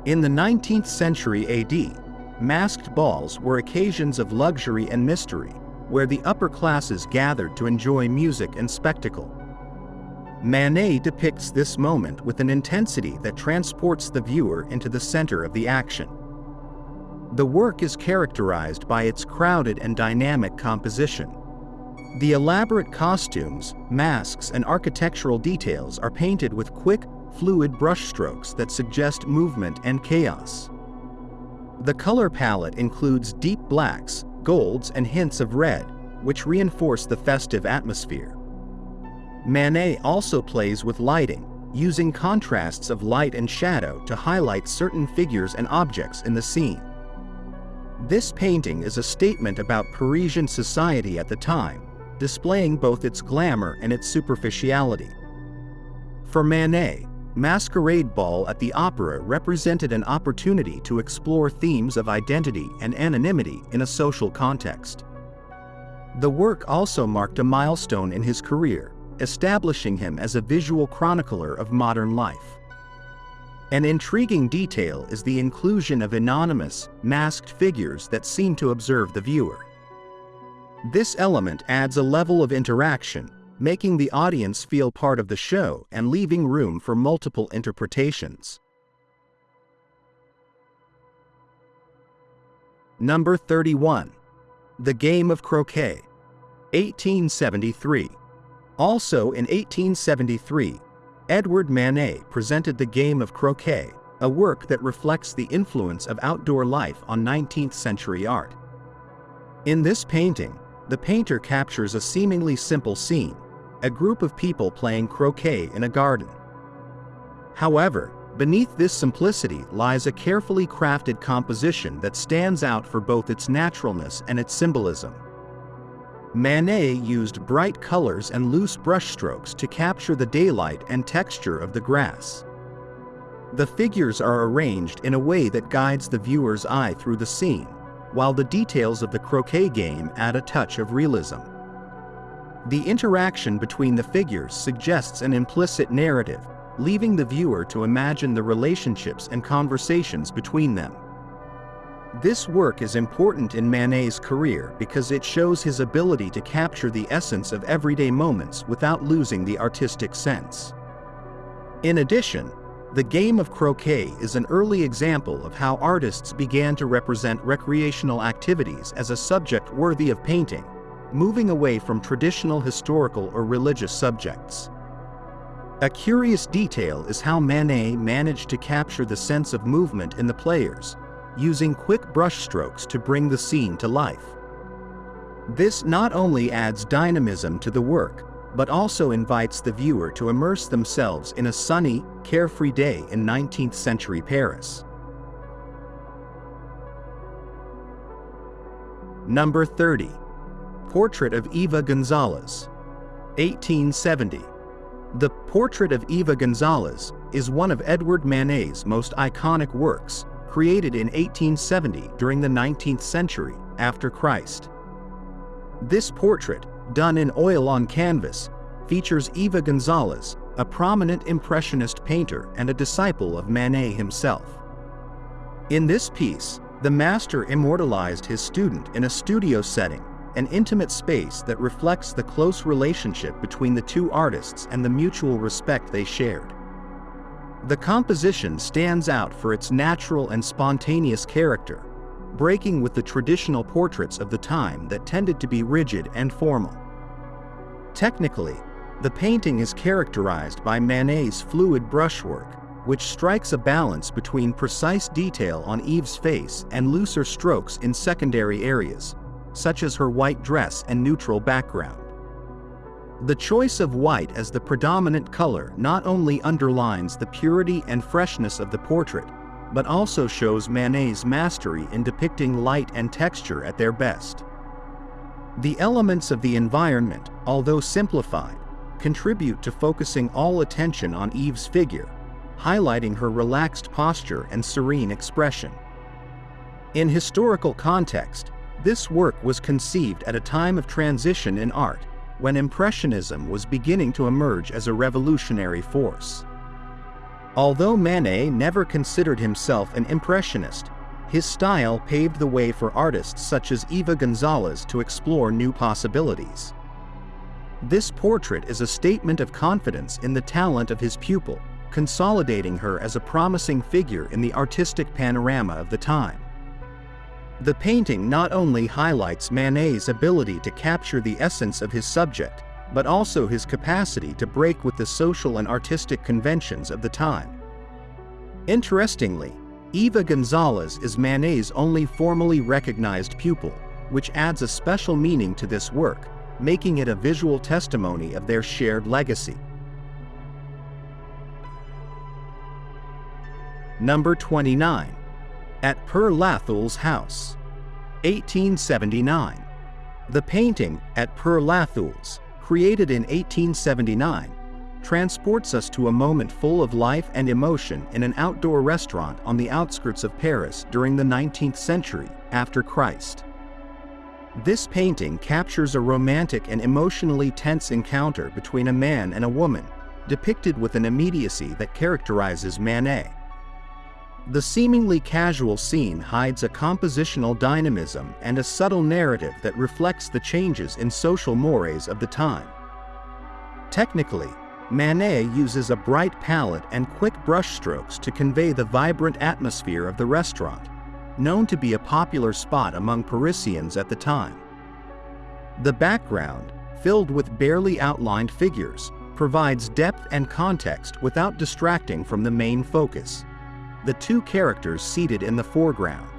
In the 19th century AD, masked balls were occasions of luxury and mystery, where the upper classes gathered to enjoy music and spectacle. Manet depicts this moment with an intensity that transports the viewer into the center of the action. The work is characterized by its crowded and dynamic composition. The elaborate costumes, masks, and architectural details are painted with quick, fluid brushstrokes that suggest movement and chaos. The color palette includes deep blacks, golds, and hints of red, which reinforce the festive atmosphere. Manet also plays with lighting, using contrasts of light and shadow to highlight certain figures and objects in the scene. This painting is a statement about Parisian society at the time, displaying both its glamour and its superficiality. For Manet, Masquerade Ball at the Opera represented an opportunity to explore themes of identity and anonymity in a social context. The work also marked a milestone in his career, establishing him as a visual chronicler of modern life. An intriguing detail is the inclusion of anonymous, masked figures that seem to observe the viewer. This element adds a level of interaction, making the audience feel part of the show and leaving room for multiple interpretations. Number 31. The Game of Croquet, 1873. Also in 1873, Edward Manet presented The Game of Croquet, a work that reflects the influence of outdoor life on 19th century art. In this painting, the painter captures a seemingly simple scene, a group of people playing croquet in a garden. However, beneath this simplicity lies a carefully crafted composition that stands out for both its naturalness and its symbolism. Manet used bright colors and loose brushstrokes to capture the daylight and texture of the grass. The figures are arranged in a way that guides the viewer's eye through the scene, while the details of the croquet game add a touch of realism. The interaction between the figures suggests an implicit narrative, leaving the viewer to imagine the relationships and conversations between them. This work is important in Manet's career because it shows his ability to capture the essence of everyday moments without losing the artistic sense. In addition, The Game of Croquet is an early example of how artists began to represent recreational activities as a subject worthy of painting, moving away from traditional historical or religious subjects. A curious detail is how Manet managed to capture the sense of movement in the players, using quick brushstrokes to bring the scene to life. This not only adds dynamism to the work, but also invites the viewer to immerse themselves in a sunny, carefree day in 19th century Paris. Number 30. Portrait of Eva González, 1870. The Portrait of Eva González is one of Edward Manet's most iconic works, created in 1870 during the 19th century, after Christ. This portrait, done in oil on canvas, features Eva González, a prominent Impressionist painter and a disciple of Manet himself. In this piece, the master immortalized his student in a studio setting, an intimate space that reflects the close relationship between the two artists and the mutual respect they shared. The composition stands out for its natural and spontaneous character, breaking with the traditional portraits of the time that tended to be rigid and formal. Technically, the painting is characterized by Manet's fluid brushwork, which strikes a balance between precise detail on Eve's face and looser strokes in secondary areas, such as her white dress and neutral background. The choice of white as the predominant color not only underlines the purity and freshness of the portrait, but also shows Manet's mastery in depicting light and texture at their best. The elements of the environment, although simplified, contribute to focusing all attention on Eve's figure, highlighting her relaxed posture and serene expression. In historical context, this work was conceived at a time of transition in art, when Impressionism was beginning to emerge as a revolutionary force. Although Manet never considered himself an Impressionist, his style paved the way for artists such as Eva González to explore new possibilities. This portrait is a statement of confidence in the talent of his pupil, consolidating her as a promising figure in the artistic panorama of the time. The painting not only highlights Manet's ability to capture the essence of his subject, but also his capacity to break with the social and artistic conventions of the time. Interestingly, Eva González is Manet's only formally recognized pupil, which adds a special meaning to this work, making it a visual testimony of their shared legacy. Number 29. At Père Lathou's House, 1879. The painting, At Père Lathou's, created in 1879, transports us to a moment full of life and emotion in an outdoor restaurant on the outskirts of Paris during the 19th century, after Christ. This painting captures a romantic and emotionally tense encounter between a man and a woman, depicted with an immediacy that characterizes Manet. The seemingly casual scene hides a compositional dynamism and a subtle narrative that reflects the changes in social mores of the time. Technically, Manet uses a bright palette and quick brushstrokes to convey the vibrant atmosphere of the restaurant, known to be a popular spot among Parisians at the time. The background, filled with barely outlined figures, provides depth and context without distracting from the main focus: the two characters seated in the foreground.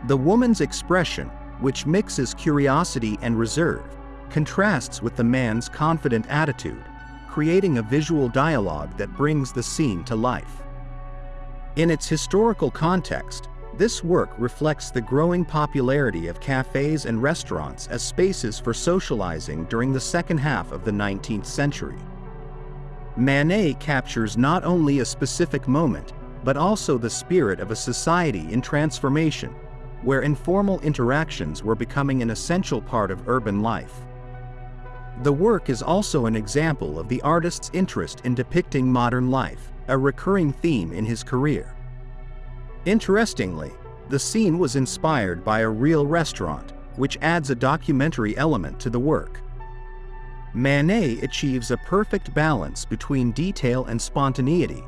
The woman's expression, which mixes curiosity and reserve, contrasts with the man's confident attitude, creating a visual dialogue that brings the scene to life. In its historical context, this work reflects the growing popularity of cafes and restaurants as spaces for socializing during the second half of the 19th century. Manet captures not only a specific moment, but also the spirit of a society in transformation, where informal interactions were becoming an essential part of urban life. The work is also an example of the artist's interest in depicting modern life, a recurring theme in his career. Interestingly, the scene was inspired by a real restaurant, which adds a documentary element to the work. Manet achieves a perfect balance between detail and spontaneity,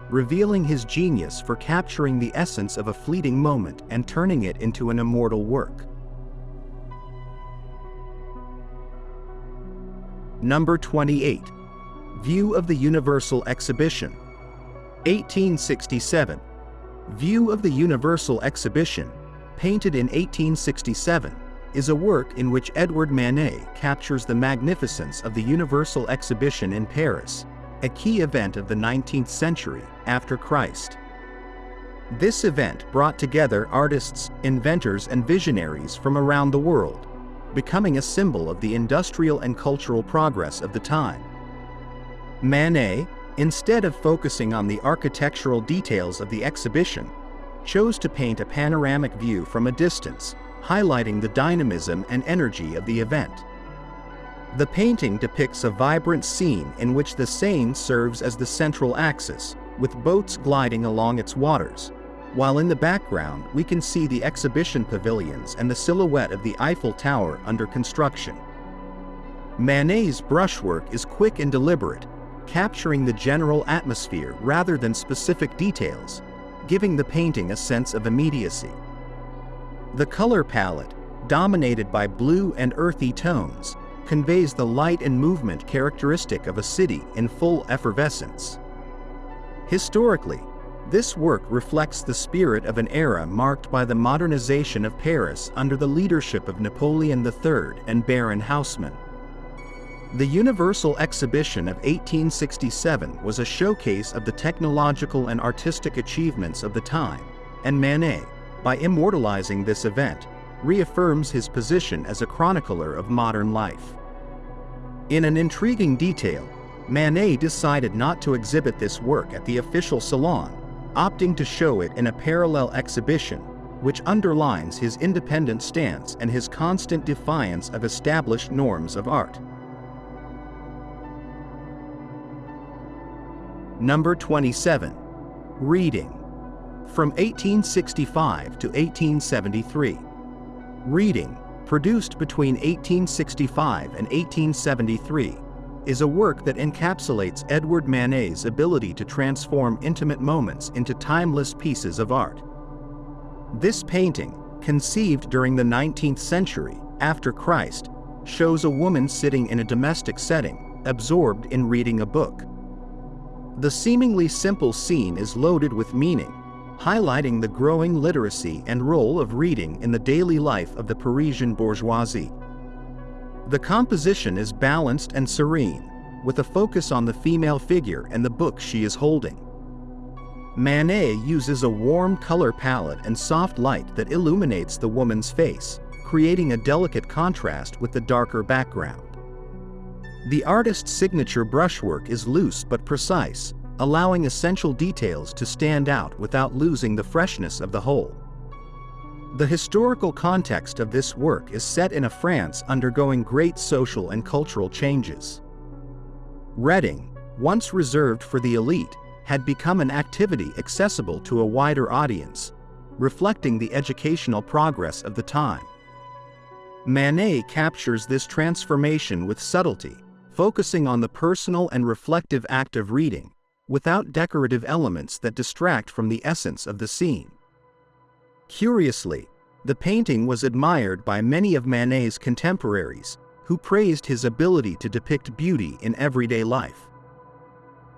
revealing his genius for capturing the essence of a fleeting moment and turning it into an immortal work. Number 28. View of the Universal Exhibition. 1867. View of the Universal Exhibition, painted in 1867, is a work in which Edward Manet captures the magnificence of the Universal Exhibition in Paris, a key event of the 19th century after Christ. This event brought together artists, inventors, and visionaries from around the world, becoming a symbol of the industrial and cultural progress of the time. Manet, instead of focusing on the architectural details of the exhibition, chose to paint a panoramic view from a distance, highlighting the dynamism and energy of the event. The painting depicts a vibrant scene in which the Seine serves as the central axis, with boats gliding along its waters, while in the background we can see the exhibition pavilions and the silhouette of the Eiffel Tower under construction. Manet's brushwork is quick and deliberate, capturing the general atmosphere rather than specific details, giving the painting a sense of immediacy. The color palette, dominated by blue and earthy tones, conveys the light and movement characteristic of a city in full effervescence. Historically, this work reflects the spirit of an era marked by the modernization of Paris under the leadership of Napoleon III and Baron Haussmann. The Universal Exhibition of 1867 was a showcase of the technological and artistic achievements of the time, and Manet, by immortalizing this event, reaffirms his position as a chronicler of modern life. In an intriguing detail, Manet decided not to exhibit this work at the official salon, opting to show it in a parallel exhibition, which underlines his independent stance and his constant defiance of established norms of art. Number 27. Reading. From 1865 to 1873. Reading, produced between 1865 and 1873, is a work that encapsulates Edward Manet's ability to transform intimate moments into timeless pieces of art. This painting, conceived during the 19th century, after Christ, shows a woman sitting in a domestic setting, absorbed in reading a book. The seemingly simple scene is loaded with meaning, highlighting the growing literacy and role of reading in the daily life of the Parisian bourgeoisie. The composition is balanced and serene, with a focus on the female figure and the book she is holding. Manet uses a warm color palette and soft light that illuminates the woman's face, creating a delicate contrast with the darker background. The artist's signature brushwork is loose but precise, allowing essential details to stand out without losing the freshness of the whole. The historical context of this work is set in a France undergoing great social and cultural changes. Reading, once reserved for the elite, had become an activity accessible to a wider audience, reflecting the educational progress of the time. Manet captures this transformation with subtlety, focusing on the personal and reflective act of reading, without decorative elements that distract from the essence of the scene. Curiously, the painting was admired by many of Manet's contemporaries, who praised his ability to depict beauty in everyday life.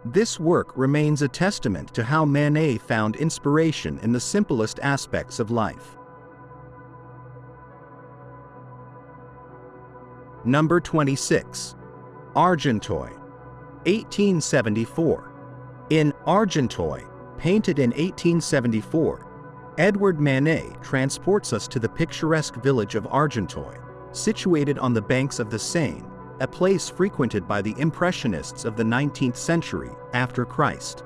This work remains a testament to how Manet found inspiration in the simplest aspects of life. Number 26. Argenteuil, 1874. In Argenteuil, painted in 1874, Edward Manet transports us to the picturesque village of Argenteuil, situated on the banks of the Seine, a place frequented by the Impressionists of the 19th century after Christ.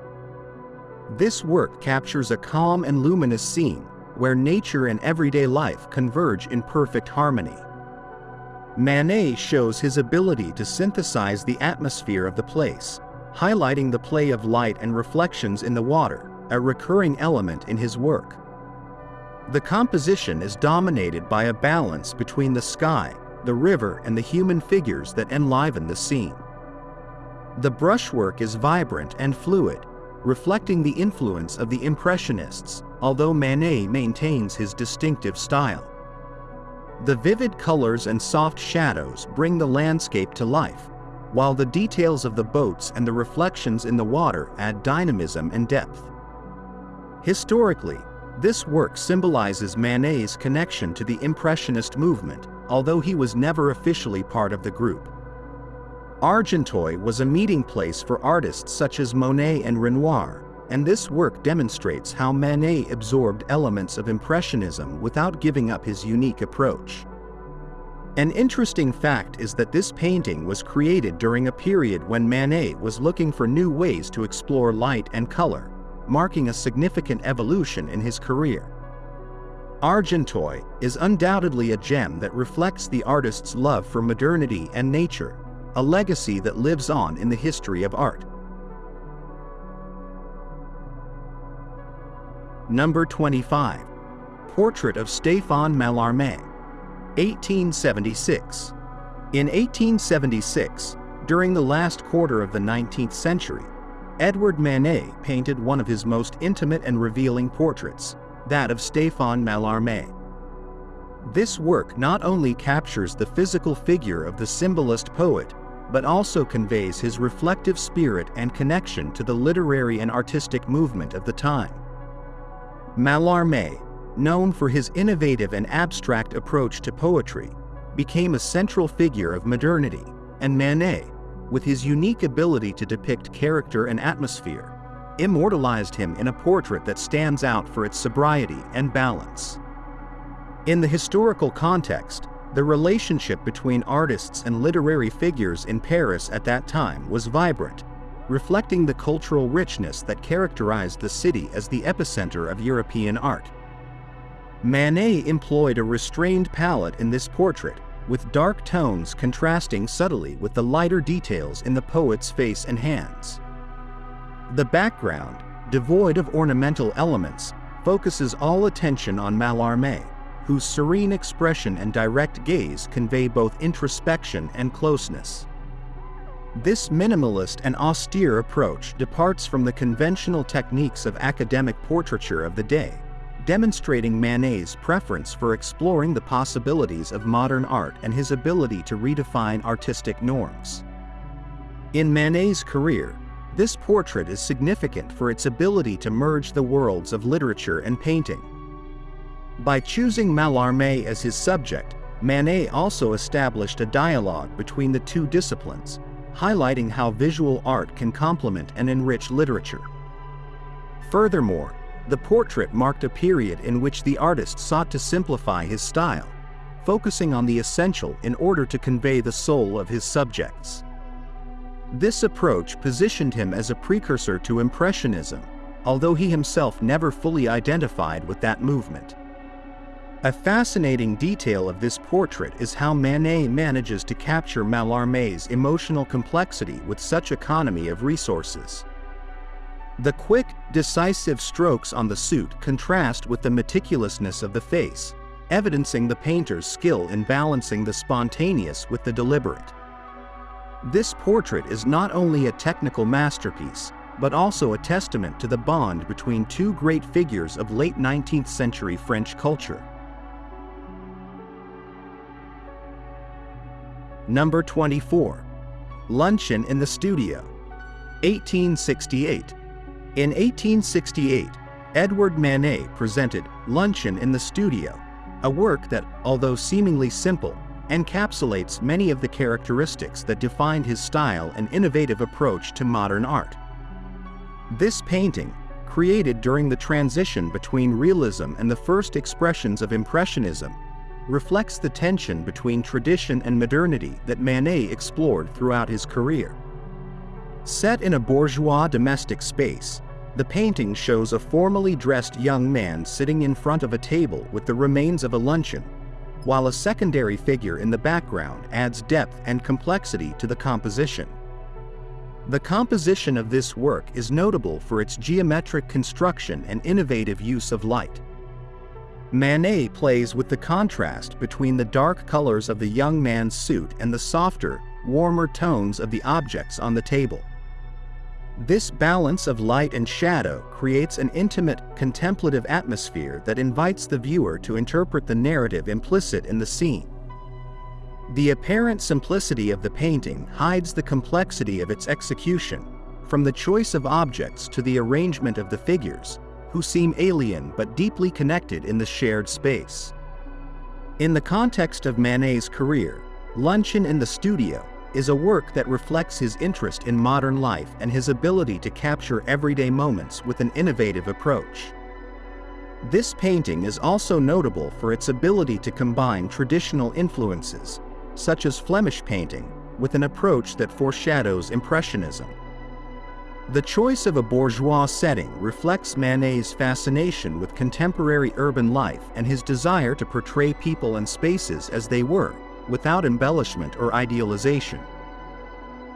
This work captures a calm and luminous scene where nature and everyday life converge in perfect harmony. Manet shows his ability to synthesize the atmosphere of the place, highlighting the play of light and reflections in the water, a recurring element in his work. The composition is dominated by a balance between the sky, the river, and the human figures that enliven the scene. The brushwork is vibrant and fluid, reflecting the influence of the Impressionists, although Manet maintains his distinctive style. The vivid colors and soft shadows bring the landscape to life, while the details of the boats and the reflections in the water add dynamism and depth. Historically, this work symbolizes Manet's connection to the Impressionist movement, although he was never officially part of the group. Argenteuil was a meeting place for artists such as Monet and Renoir, and this work demonstrates how Manet absorbed elements of Impressionism without giving up his unique approach. An interesting fact is that this painting was created during a period when Manet was looking for new ways to explore light and color, marking a significant evolution in his career. Argenteuil is undoubtedly a gem that reflects the artist's love for modernity and nature, a legacy that lives on in the history of art. Number 25. Portrait of Stéphane Mallarmé, 1876. In 1876, during the last quarter of the 19th century, Edward Manet painted one of his most intimate and revealing portraits, that of Stéphane Mallarmé. This work not only captures the physical figure of the symbolist poet, but also conveys his reflective spirit and connection to the literary and artistic movement of the time. Mallarmé, known for his innovative and abstract approach to poetry, became a central figure of modernity, and Manet, with his unique ability to depict character and atmosphere, immortalized him in a portrait that stands out for its sobriety and balance. In the historical context, the relationship between artists and literary figures in Paris at that time was vibrant, reflecting the cultural richness that characterized the city as the epicenter of European art. Manet employed a restrained palette in this portrait, with dark tones contrasting subtly with the lighter details in the poet's face and hands. The background, devoid of ornamental elements, focuses all attention on Mallarmé, whose serene expression and direct gaze convey both introspection and closeness. This minimalist and austere approach departs from the conventional techniques of academic portraiture of the day, demonstrating Manet's preference for exploring the possibilities of modern art and his ability to redefine artistic norms. In Manet's career, this portrait is significant for its ability to merge the worlds of literature and painting. By choosing Mallarmé as his subject, Manet also established a dialogue between the two disciplines, highlighting how visual art can complement and enrich literature. Furthermore, the portrait marked a period in which the artist sought to simplify his style, focusing on the essential in order to convey the soul of his subjects. This approach positioned him as a precursor to Impressionism, although he himself never fully identified with that movement. A fascinating detail of this portrait is how Manet manages to capture Mallarmé's emotional complexity with such economy of resources. The quick, decisive strokes on the suit contrast with the meticulousness of the face, evidencing the painter's skill in balancing the spontaneous with the deliberate. This portrait is not only a technical masterpiece, but also a testament to the bond between two great figures of late 19th century French culture. Number 24. Luncheon in the Studio, 1868. In 1868, Edward Manet presented Luncheon in the Studio, a work that, although seemingly simple, encapsulates many of the characteristics that defined his style and innovative approach to modern art. This painting, created during the transition between realism and the first expressions of Impressionism, reflects the tension between tradition and modernity that Manet explored throughout his career. Set in a bourgeois domestic space, the painting shows a formally dressed young man sitting in front of a table with the remains of a luncheon, while a secondary figure in the background adds depth and complexity to the composition. The composition of this work is notable for its geometric construction and innovative use of light. Manet plays with the contrast between the dark colors of the young man's suit and the softer, warmer tones of the objects on the table. This balance of light and shadow creates an intimate, contemplative atmosphere that invites the viewer to interpret the narrative implicit in the scene. The apparent simplicity of the painting hides the complexity of its execution, from the choice of objects to the arrangement of the figures, who seem alien but deeply connected in the shared space. In the context of Manet's career, Luncheon in the Studio is a work that reflects his interest in modern life and his ability to capture everyday moments with an innovative approach. This painting is also notable for its ability to combine traditional influences, such as Flemish painting, with an approach that foreshadows Impressionism. The choice of a bourgeois setting reflects Manet's fascination with contemporary urban life and his desire to portray people and spaces as they were, without embellishment or idealization.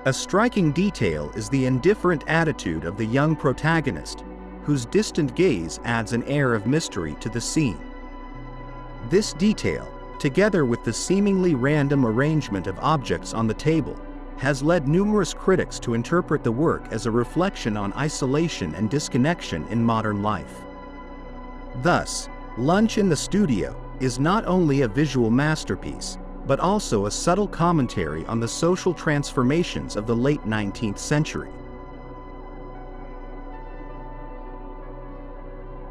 A striking detail is the indifferent attitude of the young protagonist, whose distant gaze adds an air of mystery to the scene. This detail, together with the seemingly random arrangement of objects on the table, has led numerous critics to interpret the work as a reflection on isolation and disconnection in modern life. Thus, Lunch in the Studio is not only a visual masterpiece, but also a subtle commentary on the social transformations of the late 19th century.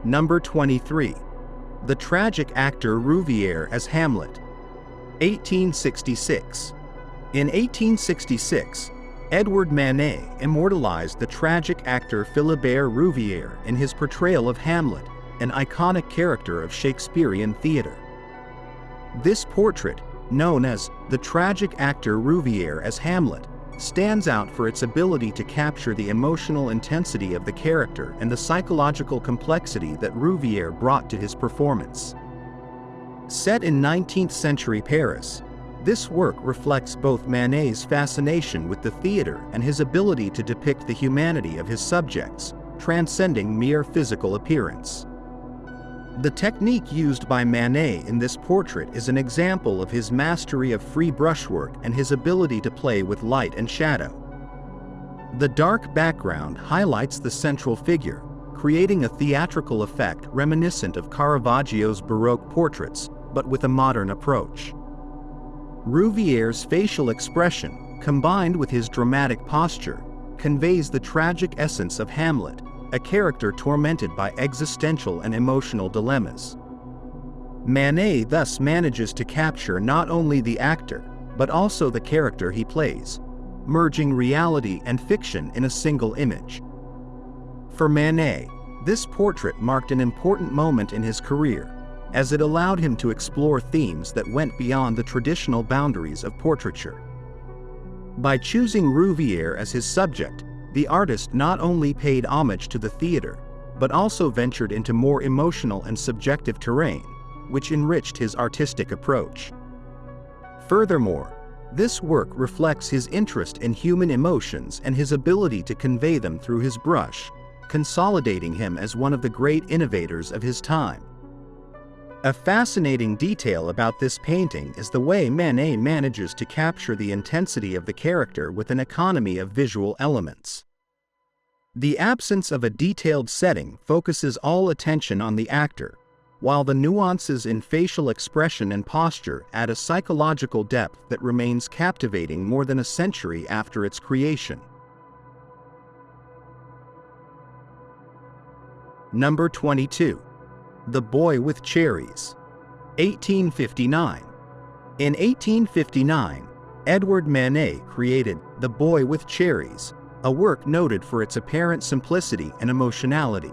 Number 23. The tragic actor Rouvière as Hamlet, 1866. In 1866, Edward Manet immortalized the tragic actor Philibert Rouvière in his portrayal of Hamlet, an iconic character of Shakespearean theater. This portrait, known as The Tragic Actor Rouvière as Hamlet, stands out for its ability to capture the emotional intensity of the character and the psychological complexity that Rouvière brought to his performance. Set in 19th century Paris, this work reflects both Manet's fascination with the theater and his ability to depict the humanity of his subjects, transcending mere physical appearance. The technique used by Manet in this portrait is an example of his mastery of free brushwork and his ability to play with light and shadow. The dark background highlights the central figure, creating a theatrical effect reminiscent of Caravaggio's Baroque portraits, but with a modern approach. Rouvière's facial expression, combined with his dramatic posture, conveys the tragic essence of Hamlet, a character tormented by existential and emotional dilemmas. Manet thus manages to capture not only the actor, but also the character he plays, merging reality and fiction in a single image. For Manet, this portrait marked an important moment in his career, as it allowed him to explore themes that went beyond the traditional boundaries of portraiture. By choosing Rouvière as his subject, the artist not only paid homage to the theater, but also ventured into more emotional and subjective terrain, which enriched his artistic approach. Furthermore, this work reflects his interest in human emotions and his ability to convey them through his brush, consolidating him as one of the great innovators of his time. A fascinating detail about this painting is the way Manet manages to capture the intensity of the character with an economy of visual elements. The absence of a detailed setting focuses all attention on the actor, while the nuances in facial expression and posture add a psychological depth that remains captivating more than a century after its creation. Number 22. The Boy with Cherries, 1859. In 1859, Edward Manet created The Boy with Cherries, a work noted for its apparent simplicity and emotionality.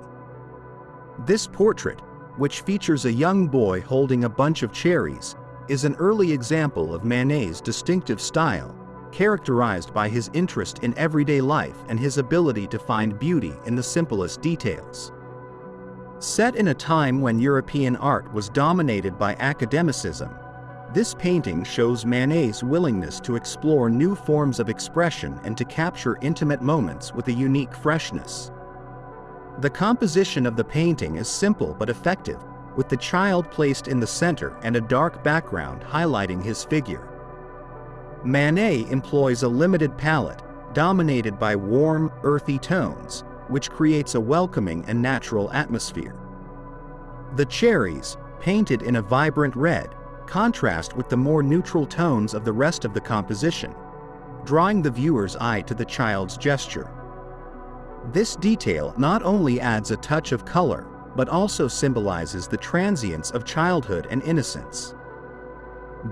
This portrait, which features a young boy holding a bunch of cherries, is an early example of Manet's distinctive style, characterized by his interest in everyday life and his ability to find beauty in the simplest details. Set in a time when European art was dominated by academicism, this painting shows Manet's willingness to explore new forms of expression and to capture intimate moments with a unique freshness. The composition of the painting is simple but effective, with the child placed in the center and a dark background highlighting his figure. Manet employs a limited palette, dominated by warm, earthy tones, which creates a welcoming and natural atmosphere. The cherries, painted in a vibrant red, contrast with the more neutral tones of the rest of the composition, drawing the viewer's eye to the child's gesture. This detail not only adds a touch of color, but also symbolizes the transience of childhood and innocence.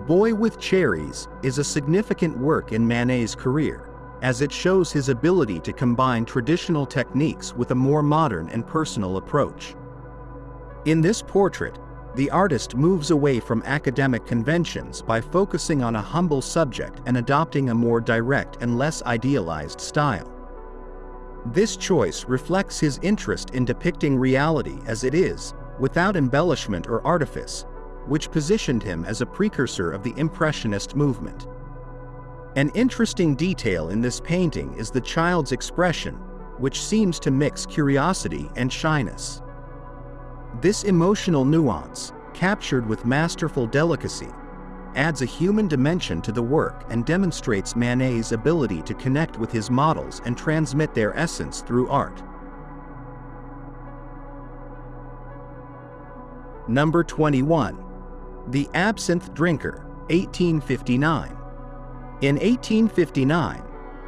Boy with Cherries is a significant work in Manet's career, as it shows his ability to combine traditional techniques with a more modern and personal approach. In this portrait, the artist moves away from academic conventions by focusing on a humble subject and adopting a more direct and less idealized style. This choice reflects his interest in depicting reality as it is, without embellishment or artifice, which positioned him as a precursor of the Impressionist movement. An interesting detail in this painting is the child's expression, which seems to mix curiosity and shyness. This emotional nuance, captured with masterful delicacy, adds a human dimension to the work and demonstrates Manet's ability to connect with his models and transmit their essence through art. Number 21. The Absinthe Drinker, 1859. In 1859,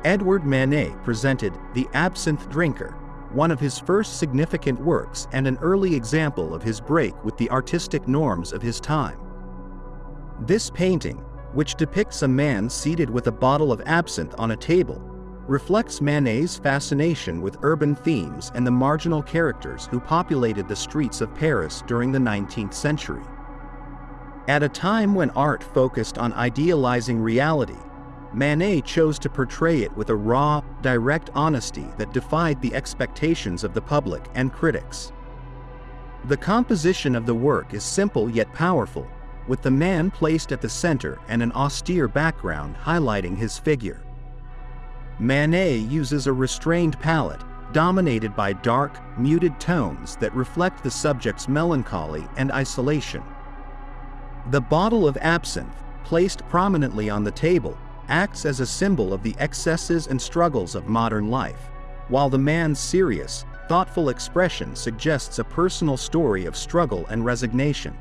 Edward Manet presented The Absinthe Drinker, one of his first significant works and an early example of his break with the artistic norms of his time. This painting, which depicts a man seated with a bottle of absinthe on a table, reflects Manet's fascination with urban themes and the marginal characters who populated the streets of Paris during the 19th century. At a time when art focused on idealizing reality, Manet chose to portray it with a raw, direct honesty that defied the expectations of the public and critics. The composition of the work is simple yet powerful, with the man placed at the center and an austere background highlighting his figure. Manet uses a restrained palette, dominated by dark, muted tones that reflect the subject's melancholy and isolation. The bottle of absinthe, placed prominently on the table, acts as a symbol of the excesses and struggles of modern life, while the man's serious, thoughtful expression suggests a personal story of struggle and resignation.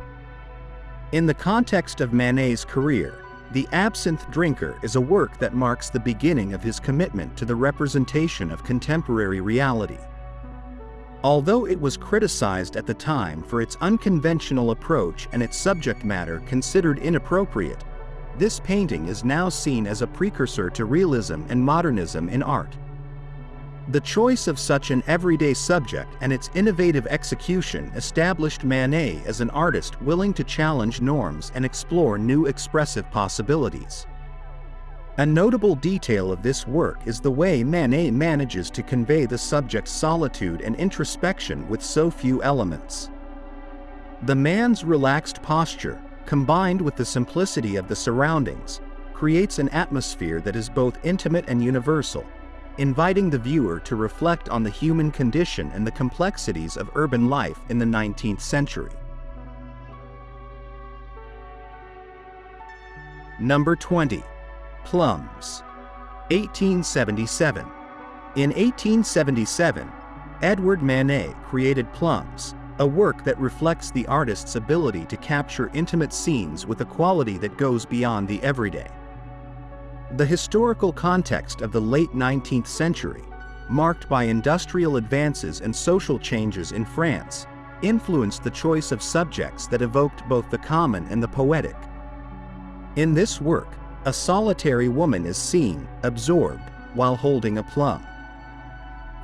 In the context of Manet's career, The Absinthe Drinker is a work that marks the beginning of his commitment to the representation of contemporary reality. Although it was criticized at the time for its unconventional approach and its subject matter considered inappropriate, this painting is now seen as a precursor to realism and modernism in art. The choice of such an everyday subject and its innovative execution established Manet as an artist willing to challenge norms and explore new expressive possibilities. A notable detail of this work is the way Manet manages to convey the subject's solitude and introspection with so few elements. The man's relaxed posture, combined with the simplicity of the surroundings, creates an atmosphere that is both intimate and universal, inviting the viewer to reflect on the human condition and the complexities of urban life in the 19th century. Number 20. Plums. 1877. In 1877, Edward Manet created Plums, a work that reflects the artist's ability to capture intimate scenes with a quality that goes beyond the everyday. The historical context of the late 19th century, marked by industrial advances and social changes in France, influenced the choice of subjects that evoked both the common and the poetic. In this work, a solitary woman is seen, absorbed, while holding a plum.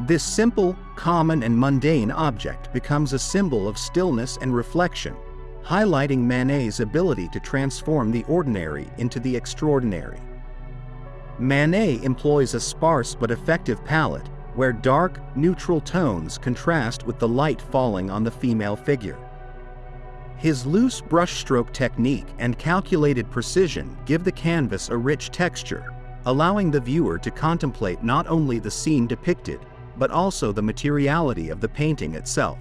This simple, common and mundane object becomes a symbol of stillness and reflection, highlighting Manet's ability to transform the ordinary into the extraordinary. Manet employs a sparse but effective palette, where dark, neutral tones contrast with the light falling on the female figure. His loose brushstroke technique and calculated precision give the canvas a rich texture, allowing the viewer to contemplate not only the scene depicted, but also the materiality of the painting itself.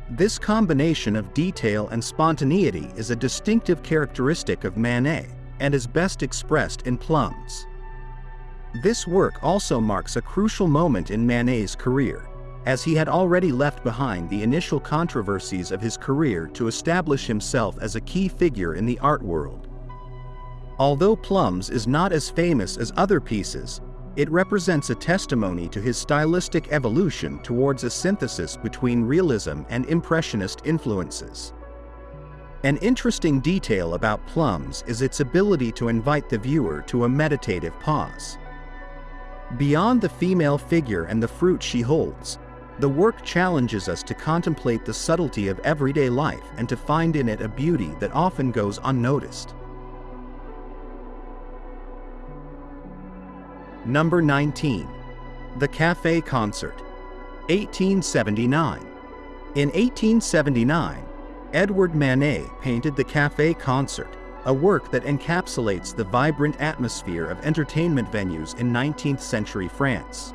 This combination of detail and spontaneity is a distinctive characteristic of Manet and is best expressed in Plums. This work also marks a crucial moment in Manet's career, as he had already left behind the initial controversies of his career to establish himself as a key figure in the art world. Although Plums is not as famous as other pieces, it represents a testimony to his stylistic evolution towards a synthesis between realism and impressionist influences. An interesting detail about Plums is its ability to invite the viewer to a meditative pause. Beyond the female figure and the fruit she holds, the work challenges us to contemplate the subtlety of everyday life and to find in it a beauty that often goes unnoticed. Number 19. The Café Concert. 1879. In 1879, Edward Manet painted the Café Concert, a work that encapsulates the vibrant atmosphere of entertainment venues in 19th century France.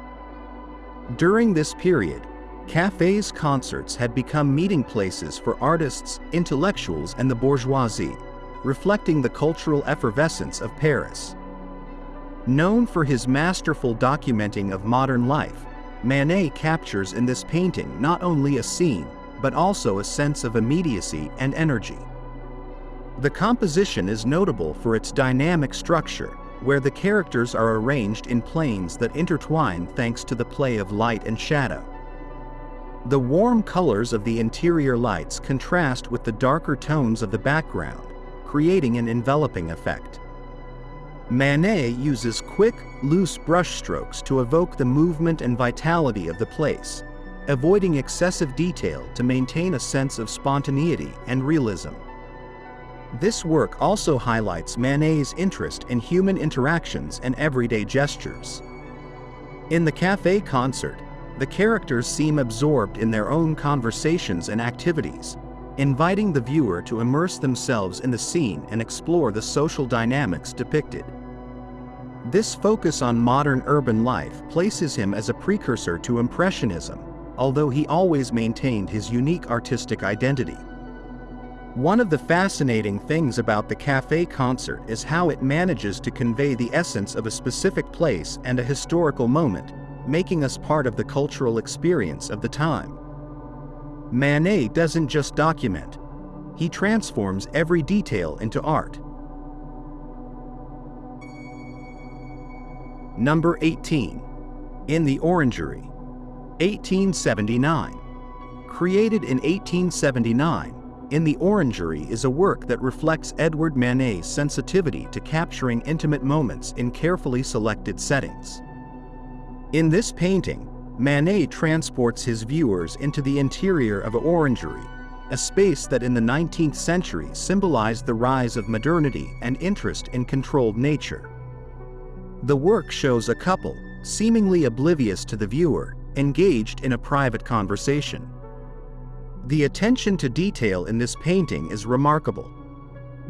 During this period, cafés concerts had become meeting places for artists, intellectuals, and the bourgeoisie, reflecting the cultural effervescence of Paris. Known for his masterful documenting of modern life, Manet captures in this painting not only a scene, but also a sense of immediacy and energy. The composition is notable for its dynamic structure, where the characters are arranged in planes that intertwine thanks to the play of light and shadow. The warm colors of the interior lights contrast with the darker tones of the background, creating an enveloping effect. Manet uses quick, loose brushstrokes to evoke the movement and vitality of the place, avoiding excessive detail to maintain a sense of spontaneity and realism. This work also highlights Manet's interest in human interactions and everyday gestures. In the Café Concert, the characters seem absorbed in their own conversations and activities, inviting the viewer to immerse themselves in the scene and explore the social dynamics depicted. This focus on modern urban life places him as a precursor to Impressionism, although he always maintained his unique artistic identity. One of the fascinating things about the Café Concert is how it manages to convey the essence of a specific place and a historical moment, making us part of the cultural experience of the time. Manet doesn't just document, he transforms every detail into art. Number 18. In the Orangery. 1879. Created in 1879, In the Orangery is a work that reflects Edward Manet's sensitivity to capturing intimate moments in carefully selected settings. In this painting, Manet transports his viewers into the interior of an orangery, a space that in the 19th century symbolized the rise of modernity and interest in controlled nature. The work shows a couple, seemingly oblivious to the viewer, engaged in a private conversation. The attention to detail in this painting is remarkable.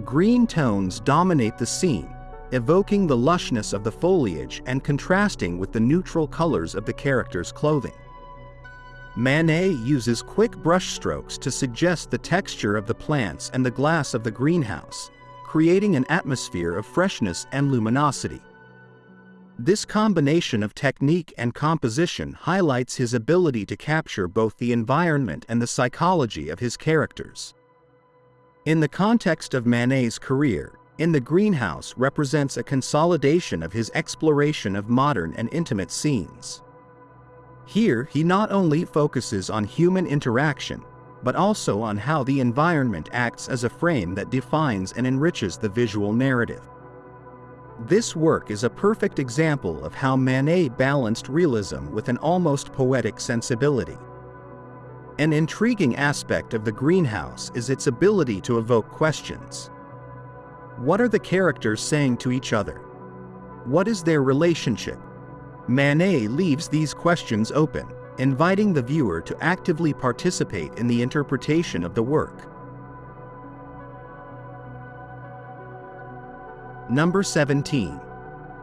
Green tones dominate the scene, evoking the lushness of the foliage and contrasting with the neutral colors of the characters' clothing. Manet uses quick brushstrokes to suggest the texture of the plants and the glass of the greenhouse, creating an atmosphere of freshness and luminosity. This combination of technique and composition highlights his ability to capture both the environment and the psychology of his characters. In the context of Manet's career, In the Greenhouse represents a consolidation of his exploration of modern and intimate scenes. Here, he not only focuses on human interaction, but also on how the environment acts as a frame that defines and enriches the visual narrative. This work is a perfect example of how Manet balanced realism with an almost poetic sensibility. An intriguing aspect of The Greenhouse is its ability to evoke questions. What are the characters saying to each other? What is their relationship? Manet leaves these questions open, inviting the viewer to actively participate in the interpretation of the work. Number 17.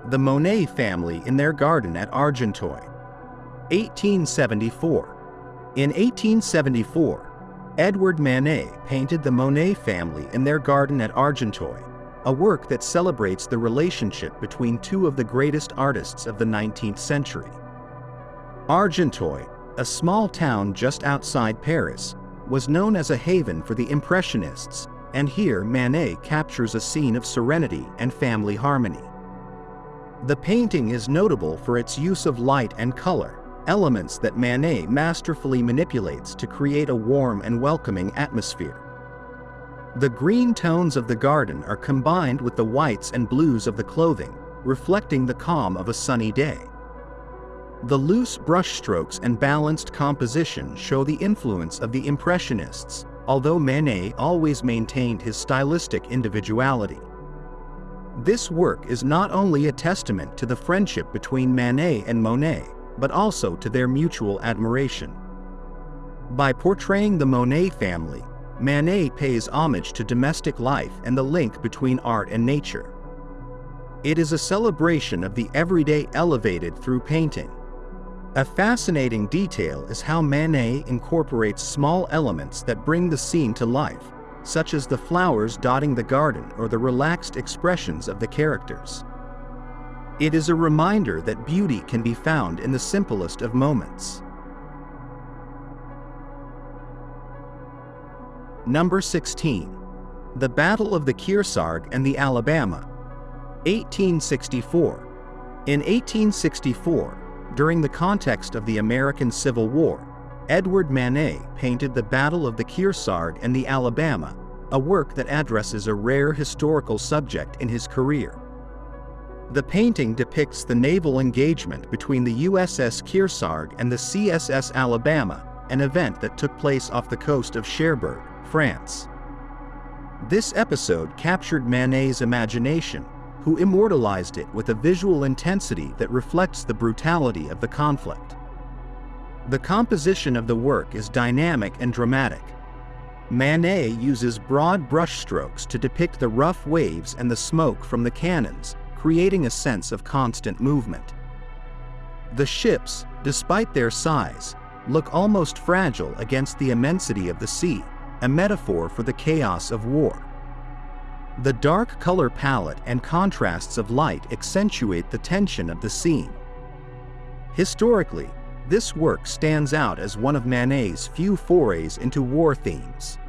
The Monet Family in Their Garden at Argenteuil. 1874. In 1874, Edward Manet painted the Monet family in their garden at Argenteuil, a work that celebrates the relationship between two of the greatest artists of the 19th century. Argenteuil, a small town just outside Paris, was known as a haven for the Impressionists, and here Manet captures a scene of serenity and family harmony. The painting is notable for its use of light and color, elements that Manet masterfully manipulates to create a warm and welcoming atmosphere. The green tones of the garden are combined with the whites and blues of the clothing, reflecting the calm of a sunny day. The loose brushstrokes and balanced composition show the influence of the Impressionists, although Manet always maintained his stylistic individuality. This work is not only a testament to the friendship between Manet and Monet, but also to their mutual admiration. By portraying the Monet family, Manet pays homage to domestic life and the link between art and nature. It is a celebration of the everyday elevated through painting. A fascinating detail is how Manet incorporates small elements that bring the scene to life, such as the flowers dotting the garden or the relaxed expressions of the characters. It is a reminder that beauty can be found in the simplest of moments. Number 16. The Battle of the Kearsarge and the Alabama. 1864. In 1864, during the context of the American Civil War, Edward Manet painted the Battle of the Kearsarge and the Alabama, a work that addresses a rare historical subject in his career. The painting depicts the naval engagement between the USS Kearsarge and the CSS Alabama, an event that took place off the coast of Cherbourg, France. This episode captured Manet's imagination, who immortalized it with a visual intensity that reflects the brutality of the conflict. The composition of the work is dynamic and dramatic. Manet uses broad brushstrokes to depict the rough waves and the smoke from the cannons, creating a sense of constant movement. The ships, despite their size, look almost fragile against the immensity of the sea, a metaphor for the chaos of war. The dark color palette and contrasts of light accentuate the tension of the scene. Historically, this work stands out as one of Manet's few forays into war themes.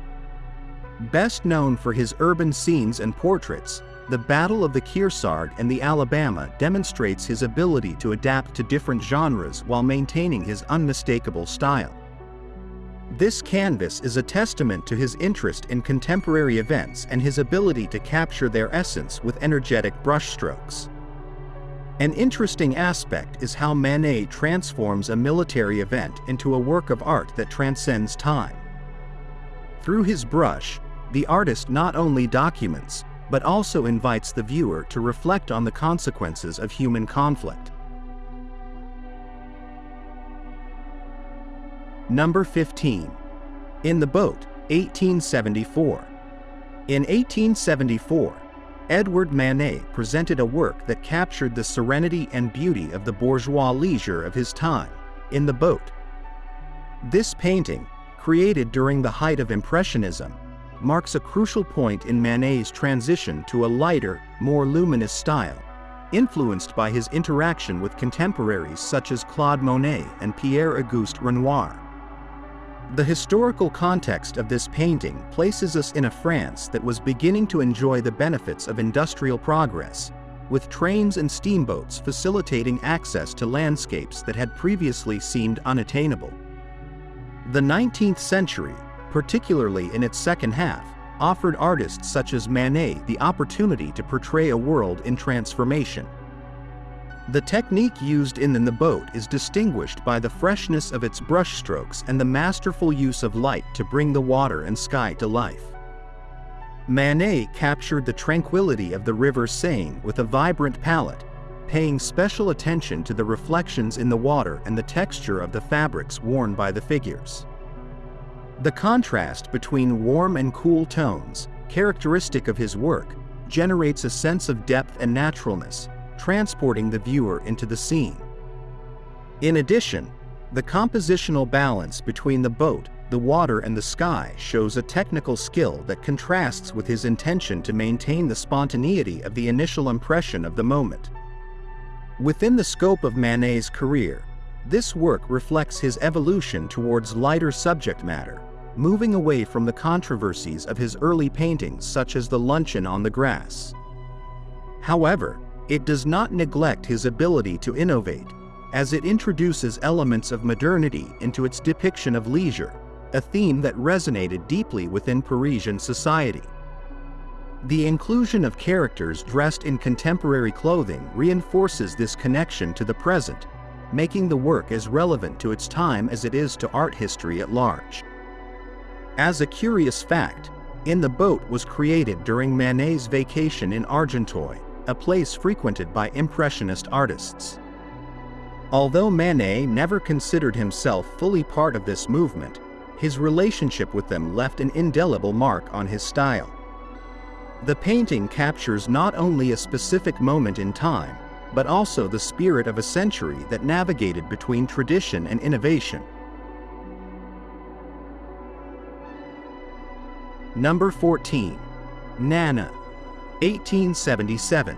Best known for his urban scenes and portraits, the Battle of the Kearsarge and the Alabama demonstrates his ability to adapt to different genres while maintaining his unmistakable style. This canvas is a testament to his interest in contemporary events and his ability to capture their essence with energetic brushstrokes. An interesting aspect is how Manet transforms a military event into a work of art that transcends time. Through his brush, the artist not only documents, but also invites the viewer to reflect on the consequences of human conflict. Number 15. In the Boat, 1874. In 1874, Edward Manet presented a work that captured the serenity and beauty of the bourgeois leisure of his time, In the Boat. This painting, created during the height of Impressionism, marks a crucial point in Manet's transition to a lighter, more luminous style, influenced by his interaction with contemporaries such as Claude Monet and Pierre-Auguste Renoir. The historical context of this painting places us in a France that was beginning to enjoy the benefits of industrial progress, with trains and steamboats facilitating access to landscapes that had previously seemed unattainable. The 19th century, particularly in its second half, offered artists such as Manet the opportunity to portray a world in transformation. The technique used in the Boat is distinguished by the freshness of its brushstrokes and the masterful use of light to bring the water and sky to life. Manet captured the tranquility of the river Seine with a vibrant palette, paying special attention to the reflections in the water and the texture of the fabrics worn by the figures. The contrast between warm and cool tones, characteristic of his work, generates a sense of depth and naturalness, transporting the viewer into the scene. In addition, the compositional balance between the boat, the water, and the sky shows a technical skill that contrasts with his intention to maintain the spontaneity of the initial impression of the moment. Within the scope of Manet's career, this work reflects his evolution towards lighter subject matter, moving away from the controversies of his early paintings such as The Luncheon on the Grass. However, it does not neglect his ability to innovate, as it introduces elements of modernity into its depiction of leisure, a theme that resonated deeply within Parisian society. The inclusion of characters dressed in contemporary clothing reinforces this connection to the present, making the work as relevant to its time as it is to art history at large. As a curious fact, In the Boat was created during Manet's vacation in Argenteuil, a place frequented by Impressionist artists. Although Manet never considered himself fully part of this movement, his relationship with them left an indelible mark on his style. The painting captures not only a specific moment in time, but also the spirit of a century that navigated between tradition and innovation. Number 14. Nana, 1877.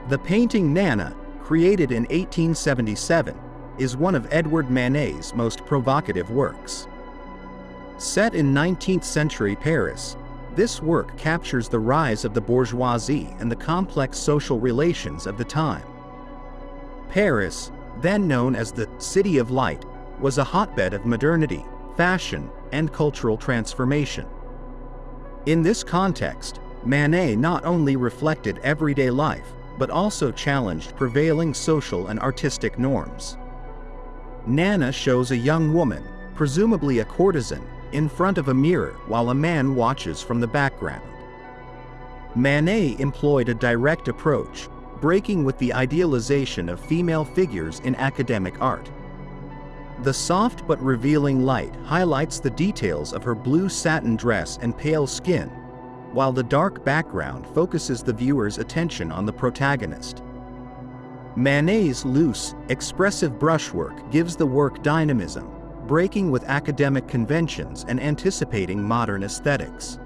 The painting Nana, created in 1877, is one of Edward Manet's most provocative works. Set in 19th century Paris, this work captures the rise of the bourgeoisie and the complex social relations of the time. Paris, then known as the City of Light, was a hotbed of modernity, fashion, and cultural transformation. In this context, Manet not only reflected everyday life, but also challenged prevailing social and artistic norms. Nana shows a young woman, presumably a courtesan, in front of a mirror while a man watches from the background. Manet employed a direct approach, breaking with the idealization of female figures in academic art. The soft but revealing light highlights the details of her blue satin dress and pale skin, while the dark background focuses the viewer's attention on the protagonist. Manet's loose, expressive brushwork gives the work dynamism, breaking with academic conventions and anticipating modern aesthetics.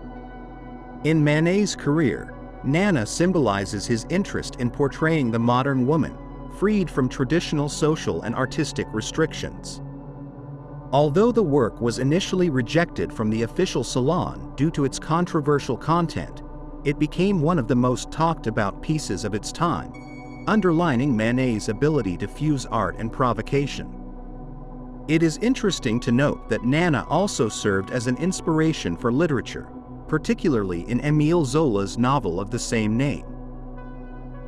In Manet's career, Nana symbolizes his interest in portraying the modern woman, freed from traditional social and artistic restrictions. Although the work was initially rejected from the official salon due to its controversial content, it became one of the most talked about pieces of its time, underlining Manet's ability to fuse art and provocation. It is interesting to note that Nana also served as an inspiration for literature, particularly in Émile Zola's novel of the same name.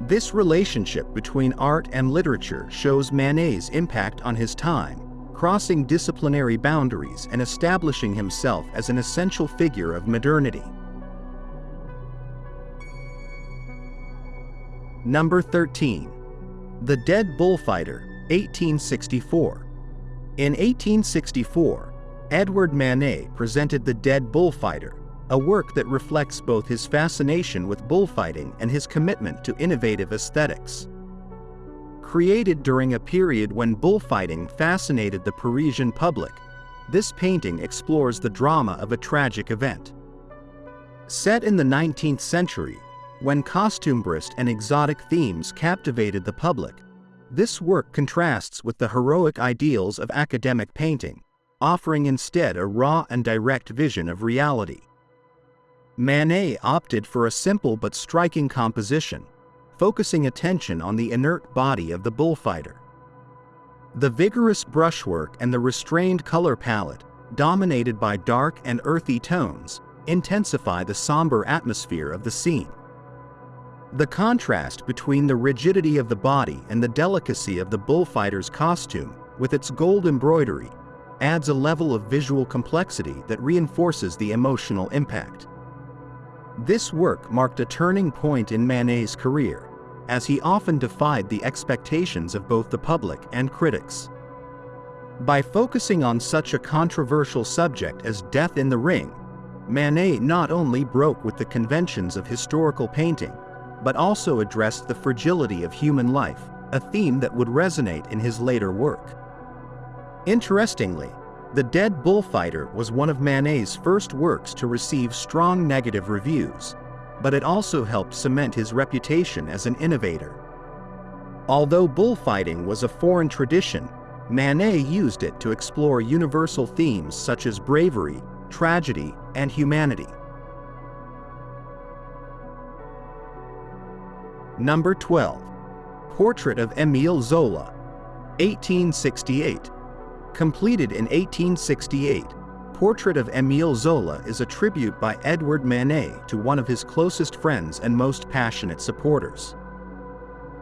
This relationship between art and literature shows Manet's impact on his time, crossing disciplinary boundaries and establishing himself as an essential figure of modernity. Number 13. The Dead Bullfighter, 1864. In 1864, Edward Manet presented The Dead Bullfighter, a work that reflects both his fascination with bullfighting and his commitment to innovative aesthetics. Created during a period when bullfighting fascinated the Parisian public, this painting explores the drama of a tragic event. Set in the 19th century, when costume-brist and exotic themes captivated the public, this work contrasts with the heroic ideals of academic painting, offering instead a raw and direct vision of reality. Manet opted for a simple but striking composition, focusing attention on the inert body of the bullfighter. The vigorous brushwork and the restrained color palette, dominated by dark and earthy tones, intensify the somber atmosphere of the scene. The contrast between the rigidity of the body and the delicacy of the bullfighter's costume, with its gold embroidery, adds a level of visual complexity that reinforces the emotional impact. This work marked a turning point in Manet's career, as he often defied the expectations of both the public and critics. By focusing on such a controversial subject as death in the ring, Manet not only broke with the conventions of historical painting, but also addressed the fragility of human life, a theme that would resonate in his later work. Interestingly, The Dead Bullfighter was one of Manet's first works to receive strong negative reviews, but it also helped cement his reputation as an innovator. Although bullfighting was a foreign tradition, Manet used it to explore universal themes such as bravery, tragedy, and humanity. Number 12. Portrait of Émile Zola, 1868. Completed in 1868, Portrait of Émile Zola is a tribute by Edward Manet to one of his closest friends and most passionate supporters.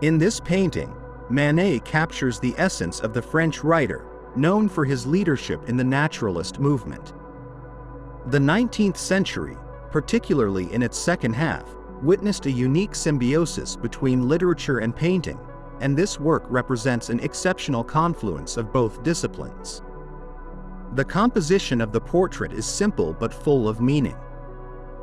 In this painting, Manet captures the essence of the French writer, known for his leadership in the naturalist movement. The 19th century, particularly in its second half, witnessed a unique symbiosis between literature and painting, and this work represents an exceptional confluence of both disciplines. The composition of the portrait is simple but full of meaning.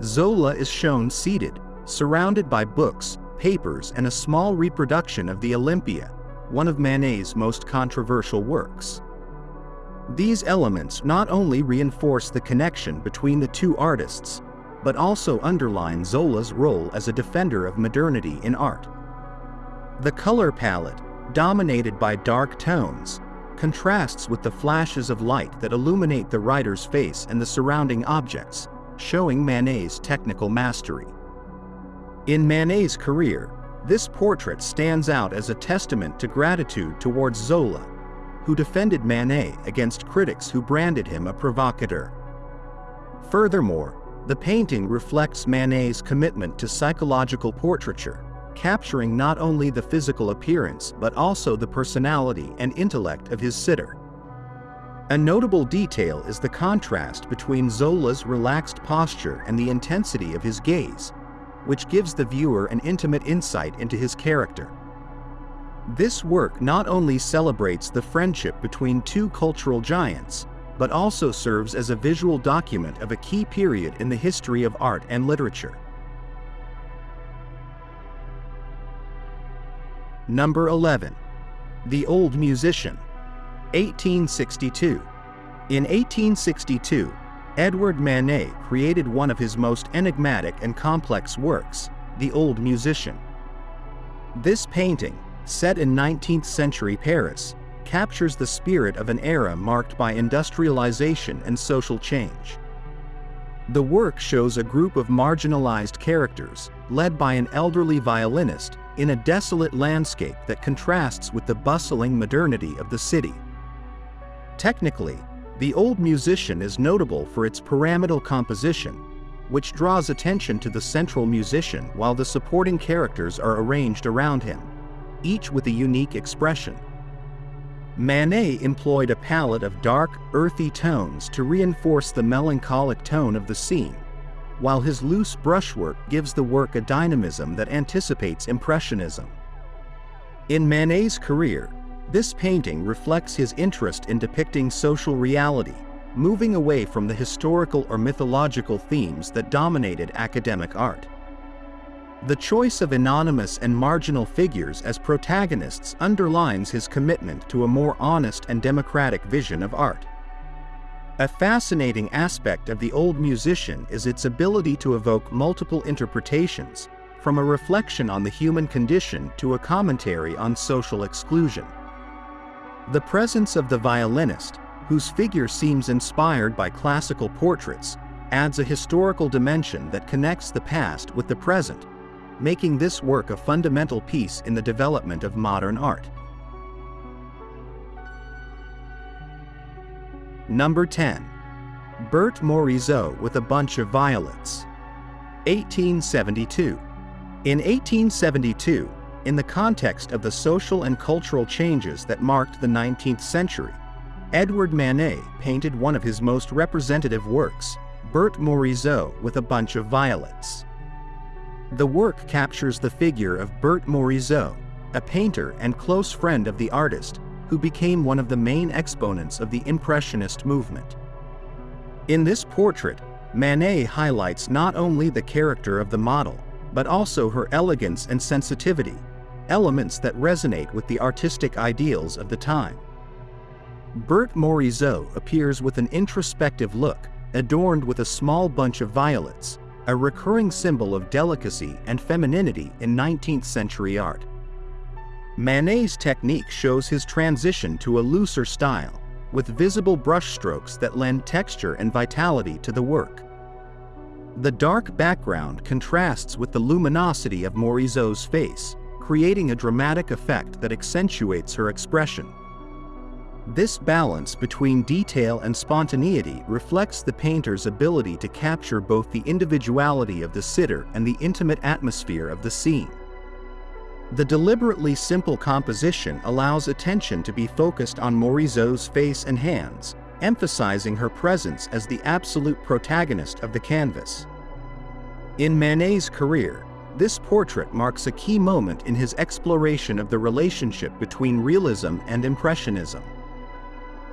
Zola is shown seated, surrounded by books, papers, and a small reproduction of the Olympia, one of Manet's most controversial works. These elements not only reinforce the connection between the two artists, but also underline Zola's role as a defender of modernity in art. The color palette, dominated by dark tones, contrasts with the flashes of light that illuminate the writer's face and the surrounding objects, showing Manet's technical mastery. In Manet's career, this portrait stands out as a testament to gratitude towards Zola, who defended Manet against critics who branded him a provocateur. Furthermore, the painting reflects Manet's commitment to psychological portraiture, capturing not only the physical appearance but also the personality and intellect of his sitter. A notable detail is the contrast between Zola's relaxed posture and the intensity of his gaze, which gives the viewer an intimate insight into his character. This work not only celebrates the friendship between two cultural giants, but also serves as a visual document of a key period in the history of art and literature. Number 11. The Old Musician, 1862. In 1862, Edward Manet created one of his most enigmatic and complex works, The Old Musician. This painting, set in 19th century Paris, captures the spirit of an era marked by industrialization and social change. The work shows a group of marginalized characters, led by an elderly violinist, in a desolate landscape that contrasts with the bustling modernity of the city. Technically, The Old Musician is notable for its pyramidal composition, which draws attention to the central musician while the supporting characters are arranged around him, each with a unique expression. Manet employed a palette of dark, earthy tones to reinforce the melancholic tone of the scene, while his loose brushwork gives the work a dynamism that anticipates Impressionism. In Manet's career, this painting reflects his interest in depicting social reality, moving away from the historical or mythological themes that dominated academic art. The choice of anonymous and marginal figures as protagonists underlines his commitment to a more honest and democratic vision of art. A fascinating aspect of the old musician is its ability to evoke multiple interpretations, from a reflection on the human condition to a commentary on social exclusion. The presence of the violinist, whose figure seems inspired by classical portraits, adds a historical dimension that connects the past with the present, making this work a fundamental piece in the development of modern art. Number 10. Berthe Morisot with a Bunch of Violets. 1872. In 1872, in the context of the social and cultural changes that marked the 19th century, Edward Manet painted one of his most representative works, Berthe Morisot with a Bunch of Violets. The work captures the figure of Berthe Morisot, a painter and close friend of the artist, who became one of the main exponents of the Impressionist movement. In this portrait, Manet highlights not only the character of the model, but also her elegance and sensitivity, elements that resonate with the artistic ideals of the time. Berthe Morisot appears with an introspective look, adorned with a small bunch of violets, a recurring symbol of delicacy and femininity in 19th century art. Manet's technique shows his transition to a looser style, with visible brushstrokes that lend texture and vitality to the work. The dark background contrasts with the luminosity of Morisot's face, creating a dramatic effect that accentuates her expression. This balance between detail and spontaneity reflects the painter's ability to capture both the individuality of the sitter and the intimate atmosphere of the scene. The deliberately simple composition allows attention to be focused on Morisot's face and hands, emphasizing her presence as the absolute protagonist of the canvas. In Manet's career, this portrait marks a key moment in his exploration of the relationship between realism and Impressionism.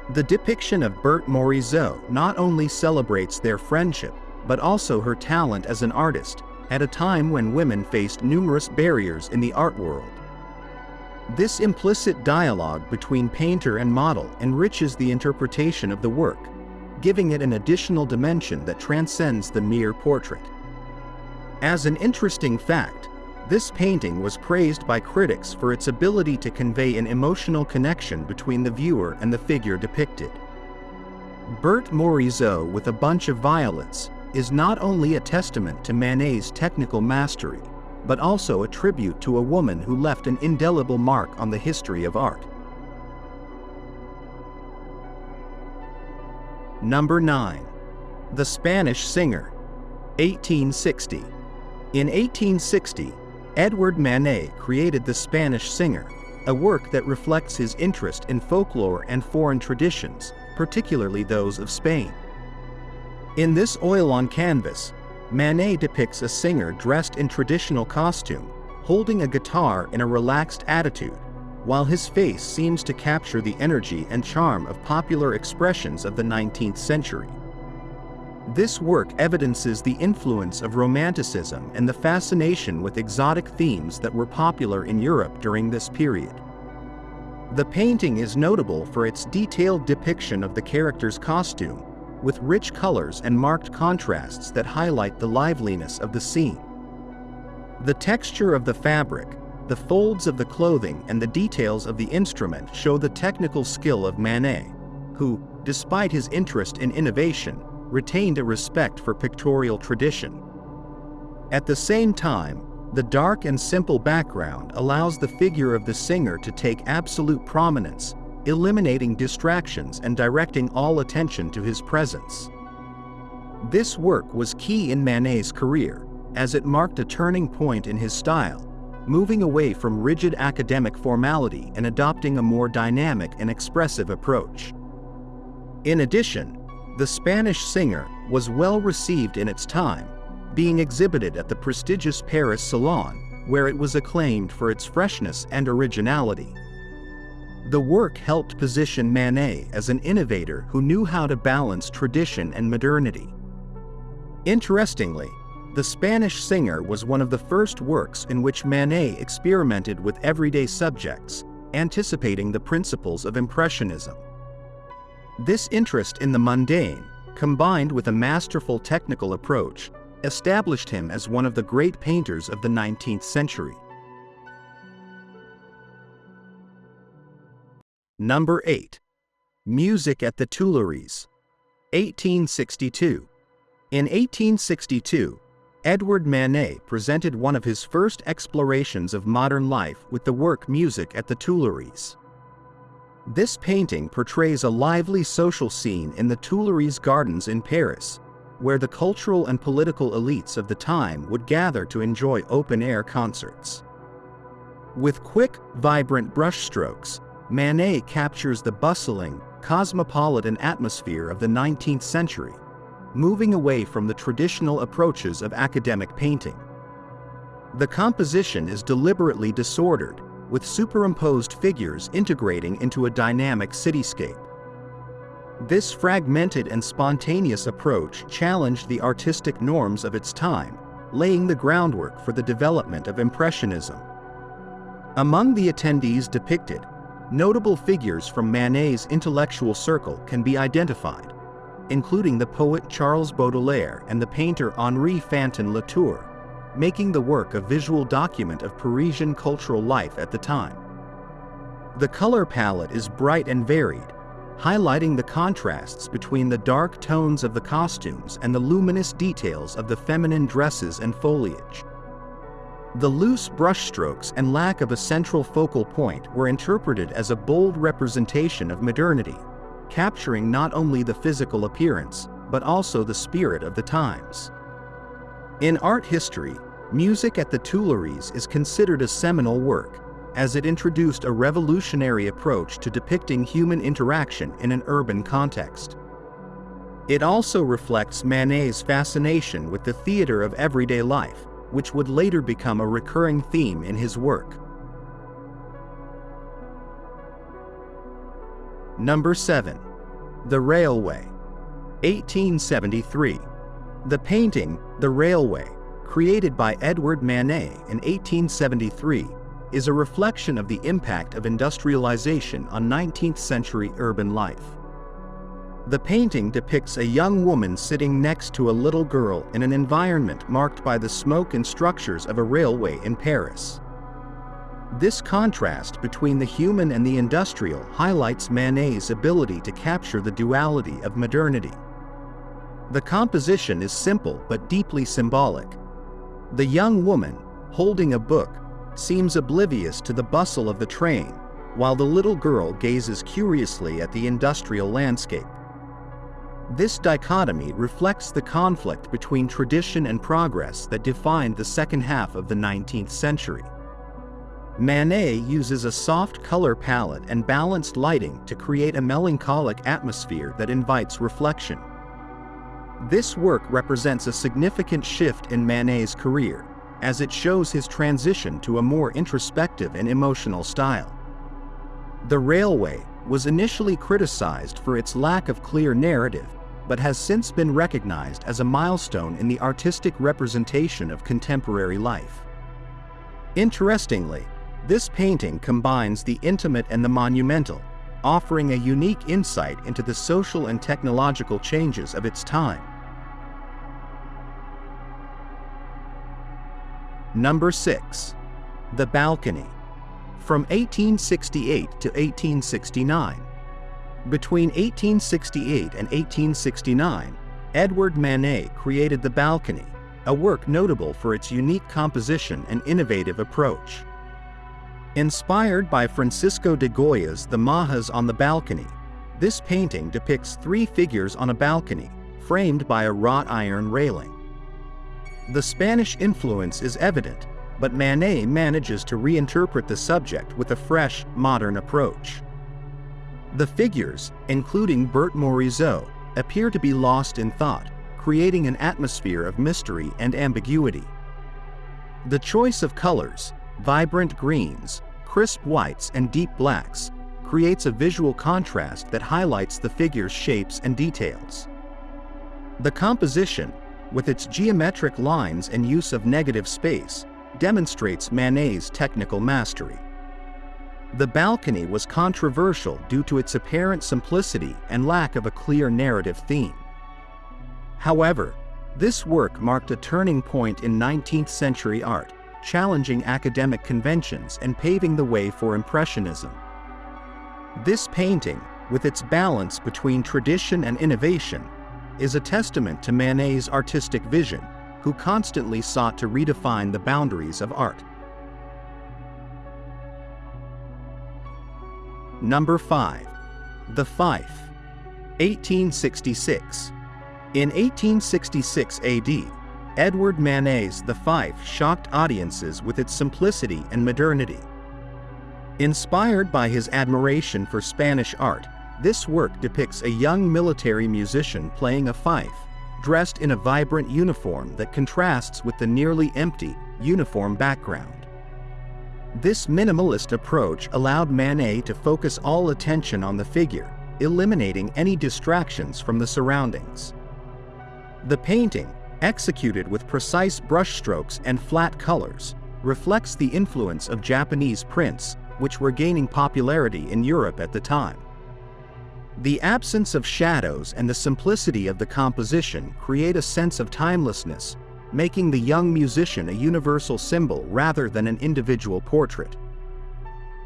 The depiction of Berthe Morisot not only celebrates their friendship, but also her talent as an artist, at a time when women faced numerous barriers in the art world. This implicit dialogue between painter and model enriches the interpretation of the work, giving it an additional dimension that transcends the mere portrait. As an interesting fact, this painting was praised by critics for its ability to convey an emotional connection between the viewer and the figure depicted. Berthe Morisot with a Bunch of Violets is not only a testament to Manet's technical mastery, but also a tribute to a woman who left an indelible mark on the history of art. Number 9. The Spanish Singer. 1860. In 1860, Edward Manet created The Spanish Singer, a work that reflects his interest in folklore and foreign traditions, particularly those of Spain. In this oil on canvas, Manet depicts a singer dressed in traditional costume, holding a guitar in a relaxed attitude, while his face seems to capture the energy and charm of popular expressions of the 19th century. This work evidences the influence of Romanticism and the fascination with exotic themes that were popular in Europe during this period. The painting is notable for its detailed depiction of the character's costume, with rich colors and marked contrasts that highlight the liveliness of the scene. The texture of the fabric, the folds of the clothing, and the details of the instrument show the technical skill of Manet, who, despite his interest in innovation, retained a respect for pictorial tradition. At the same time, the dark and simple background allows the figure of the singer to take absolute prominence, eliminating distractions and directing all attention to his presence. This work was key in Manet's career, as it marked a turning point in his style, moving away from rigid academic formality and adopting a more dynamic and expressive approach. In addition, The Spanish Singer was well received in its time, being exhibited at the prestigious Paris Salon, where it was acclaimed for its freshness and originality. The work helped position Manet as an innovator who knew how to balance tradition and modernity. Interestingly, the Spanish Singer was one of the first works in which Manet experimented with everyday subjects, anticipating the principles of Impressionism. This interest in the mundane, combined with a masterful technical approach, established him as one of the great painters of the 19th century. Number 8. Music at the Tuileries, 1862. In 1862, Edward Manet presented one of his first explorations of modern life with the work Music at the Tuileries. This painting portrays a lively social scene in the Tuileries Gardens in Paris, where the cultural and political elites of the time would gather to enjoy open-air concerts. With quick, vibrant brushstrokes, Manet captures the bustling, cosmopolitan atmosphere of the 19th century, moving away from the traditional approaches of academic painting. The composition is deliberately disordered, with superimposed figures integrating into a dynamic cityscape. This fragmented and spontaneous approach challenged the artistic norms of its time, laying the groundwork for the development of Impressionism. Among the attendees depicted, notable figures from Manet's intellectual circle can be identified, including the poet Charles Baudelaire and the painter Henri Fantin-Latour, making the work a visual document of Parisian cultural life at the time. The color palette is bright and varied, highlighting the contrasts between the dark tones of the costumes and the luminous details of the feminine dresses and foliage. The loose brushstrokes and lack of a central focal point were interpreted as a bold representation of modernity, capturing not only the physical appearance, but also the spirit of the times. In art history, Music at the Tuileries is considered a seminal work, as it introduced a revolutionary approach to depicting human interaction in an urban context. It also reflects Manet's fascination with the theater of everyday life, which would later become a recurring theme in his work. Number 7. The Railway, 1873. The painting, The Railway, created by Edward Manet in 1873, is a reflection of the impact of industrialization on 19th-century urban life. The painting depicts a young woman sitting next to a little girl in an environment marked by the smoke and structures of a railway in Paris. This contrast between the human and the industrial highlights Manet's ability to capture the duality of modernity. The composition is simple but deeply symbolic. The young woman, holding a book, seems oblivious to the bustle of the train, while the little girl gazes curiously at the industrial landscape. This dichotomy reflects the conflict between tradition and progress that defined the second half of the 19th century. Manet uses a soft color palette and balanced lighting to create a melancholic atmosphere that invites reflection. This work represents a significant shift in Manet's career, as it shows his transition to a more introspective and emotional style. The Railway was initially criticized for its lack of clear narrative, but has since been recognized as a milestone in the artistic representation of contemporary life. Interestingly, this painting combines the intimate and the monumental, offering a unique insight into the social and technological changes of its time. Number 6. The Balcony, from 1868 to 1869. Between 1868 and 1869, Edward Manet created The Balcony, a work notable for its unique composition and innovative approach. Inspired by Francisco de Goya's The Majas on the Balcony, this painting depicts three figures on a balcony, framed by a wrought iron railing. The Spanish influence is evident, but Manet manages to reinterpret the subject with a fresh, modern approach. The figures, including Berthe Morisot, appear to be lost in thought, creating an atmosphere of mystery and ambiguity. The choice of colors, vibrant greens, crisp whites, and deep blacks, creates a visual contrast that highlights the figure's shapes and details. The composition, with its geometric lines and use of negative space, demonstrates Manet's technical mastery. The balcony was controversial due to its apparent simplicity and lack of a clear narrative theme. However, this work marked a turning point in 19th-century art, challenging academic conventions and paving the way for Impressionism. This painting, with its balance between tradition and innovation, is a testament to Manet's artistic vision, who constantly sought to redefine the boundaries of art. Number 5. The Fife, 1866. In 1866 AD, Edward Manet's The Fife shocked audiences with its simplicity and modernity. Inspired by his admiration for Spanish art, this work depicts a young military musician playing a fife, dressed in a vibrant uniform that contrasts with the nearly empty, uniform background. This minimalist approach allowed Manet to focus all attention on the figure, eliminating any distractions from the surroundings. The painting, executed with precise brushstrokes and flat colors, reflects the influence of Japanese prints, which were gaining popularity in Europe at the time. The absence of shadows and the simplicity of the composition create a sense of timelessness, making the young musician a universal symbol rather than an individual portrait.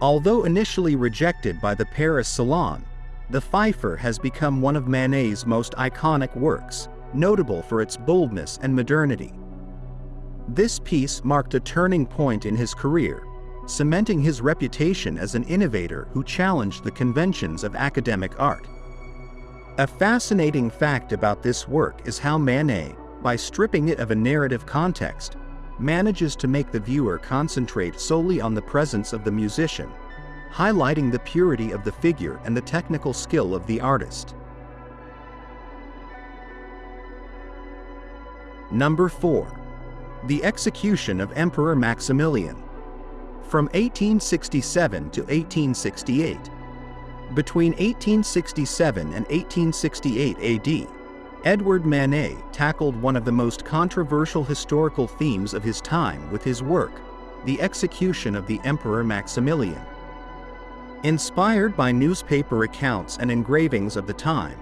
Although initially rejected by the Paris Salon, the Fifer has become one of Manet's most iconic works, notable for its boldness and modernity. This piece marked a turning point in his career, cementing his reputation as an innovator who challenged the conventions of academic art. A fascinating fact about this work is how Manet, by stripping it of a narrative context, manages to make the viewer concentrate solely on the presence of the musician, highlighting the purity of the figure and the technical skill of the artist. Number 4. The Execution of Emperor Maximilian, from 1867 to 1868. Between 1867 and 1868 AD, Edward Manet tackled one of the most controversial historical themes of his time with his work, The Execution of the Emperor Maximilian. Inspired by newspaper accounts and engravings of the time,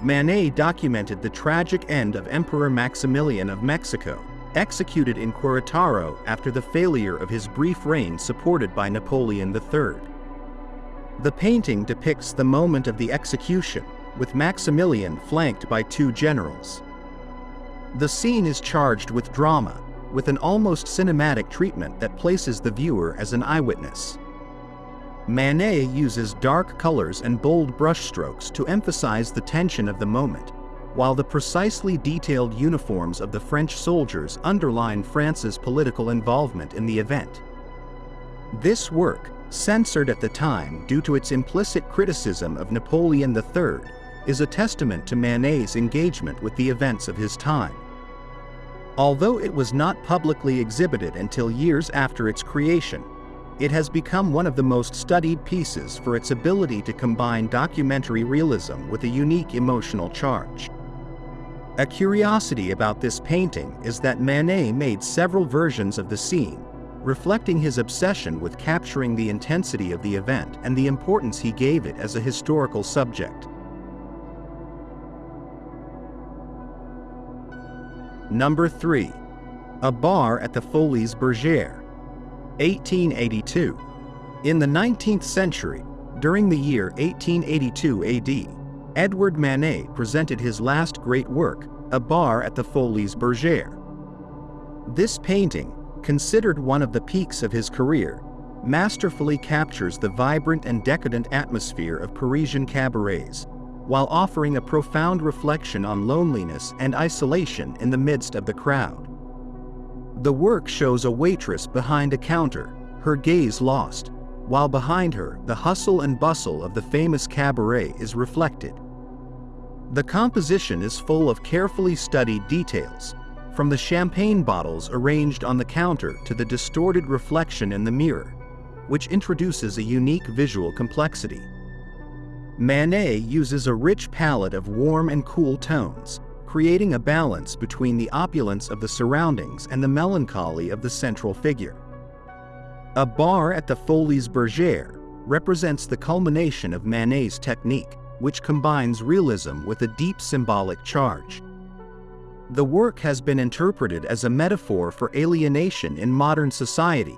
Manet documented the tragic end of Emperor Maximilian of Mexico, executed in Querétaro after the failure of his brief reign supported by Napoleon III. The painting depicts the moment of the execution, with Maximilian flanked by two generals. The scene is charged with drama, with an almost cinematic treatment that places the viewer as an eyewitness. Manet uses dark colors and bold brushstrokes to emphasize the tension of the moment, while the precisely detailed uniforms of the French soldiers underline France's political involvement in the event. This work, censored at the time due to its implicit criticism of Napoleon III, is a testament to Manet's engagement with the events of his time. Although it was not publicly exhibited until years after its creation, it has become one of the most studied pieces for its ability to combine documentary realism with a unique emotional charge. A curiosity about this painting is that Manet made several versions of the scene, reflecting his obsession with capturing the intensity of the event and the importance he gave it as a historical subject. Number 3. A Bar at the Folies Bergère, 1882. In the 19th century, during the year 1882 AD, Edward Manet presented his last great work, A Bar at the Folies Bergère. This painting, considered one of the peaks of his career, masterfully captures the vibrant and decadent atmosphere of Parisian cabarets, while offering a profound reflection on loneliness and isolation in the midst of the crowd. The work shows a waitress behind a counter, her gaze lost, while behind her the hustle and bustle of the famous cabaret is reflected. The composition is full of carefully studied details, from the champagne bottles arranged on the counter to the distorted reflection in the mirror, which introduces a unique visual complexity. Manet uses a rich palette of warm and cool tones, creating a balance between the opulence of the surroundings and the melancholy of the central figure. A bar at the Folies Bergère represents the culmination of Manet's technique, which combines realism with a deep symbolic charge. The work has been interpreted as a metaphor for alienation in modern society,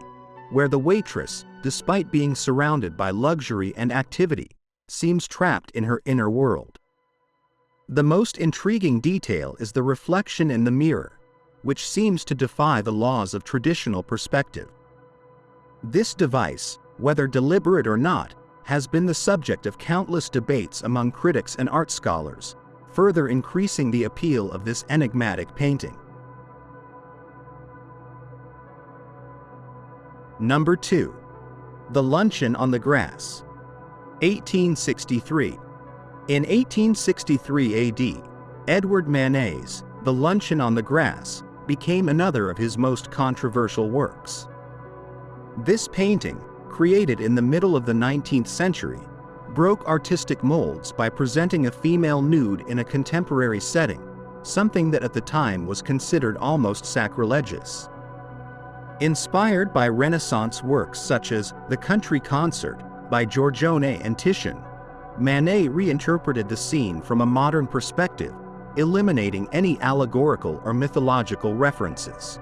where the waitress, despite being surrounded by luxury and activity, seems trapped in her inner world. The most intriguing detail is the reflection in the mirror, which seems to defy the laws of traditional perspective. This device, whether deliberate or not, has been the subject of countless debates among critics and art scholars, further increasing the appeal of this enigmatic painting. Number 2. The Luncheon on the Grass. 1863. In 1863 AD, Edward Manet's The Luncheon on the Grass became another of his most controversial works. This painting, created in the middle of the 19th century, broke artistic molds by presenting a female nude in a contemporary setting, something that at the time was considered almost sacrilegious. Inspired by Renaissance works such as The Country Concert by Giorgione and Titian, Manet reinterpreted the scene from a modern perspective, eliminating any allegorical or mythological references.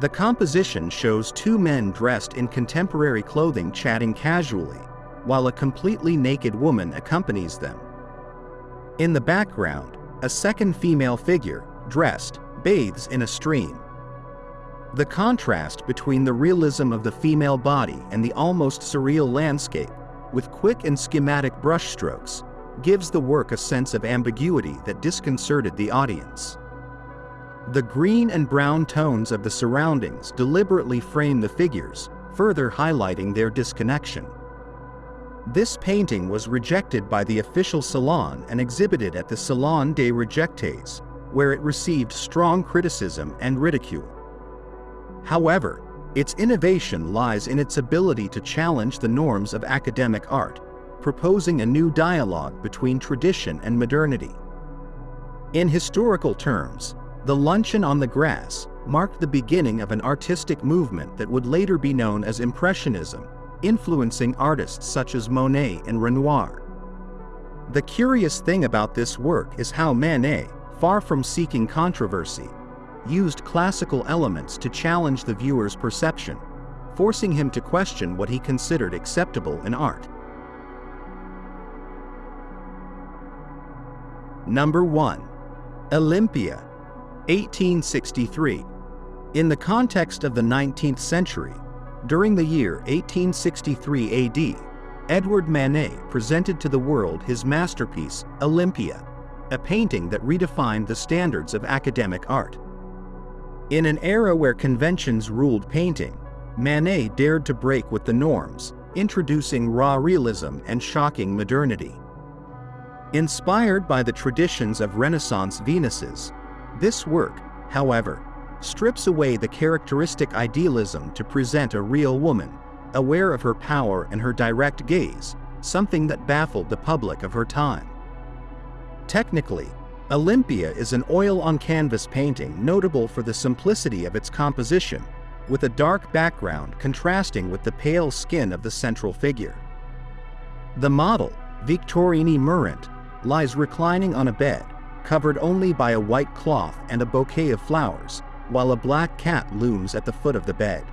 The composition shows two men dressed in contemporary clothing chatting casually, while a completely naked woman accompanies them. In the background, a second female figure, dressed, bathes in a stream. The contrast between the realism of the female body and the almost surreal landscape, with quick and schematic brushstrokes, gives the work a sense of ambiguity that disconcerted the audience. The green and brown tones of the surroundings deliberately frame the figures, further highlighting their disconnection. This painting was rejected by the official salon and exhibited at the Salon des Rejectés, where it received strong criticism and ridicule. However, its innovation lies in its ability to challenge the norms of academic art, proposing a new dialogue between tradition and modernity. In historical terms, The Luncheon on the Grass marked the beginning of an artistic movement that would later be known as Impressionism, influencing artists such as Monet and Renoir. The curious thing about this work is how Manet, far from seeking controversy, used classical elements to challenge the viewer's perception, forcing him to question what he considered acceptable in art. Number 1. Olympia, 1863. In the context of the 19th century, during the year 1863 AD, Edward Manet presented to the world his masterpiece, Olympia, a painting that redefined the standards of academic art. In an era where conventions ruled painting, Manet dared to break with the norms, introducing raw realism and shocking modernity. Inspired by the traditions of Renaissance Venuses, this work, however, strips away the characteristic idealism to present a real woman, aware of her power and her direct gaze, something that baffled the public of her time. Technically, Olympia is an oil-on-canvas painting notable for the simplicity of its composition, with a dark background contrasting with the pale skin of the central figure. The model, Victorine Meurent, lies reclining on a bed, covered only by a white cloth and a bouquet of flowers, while a black cat looms at the foot of the bed.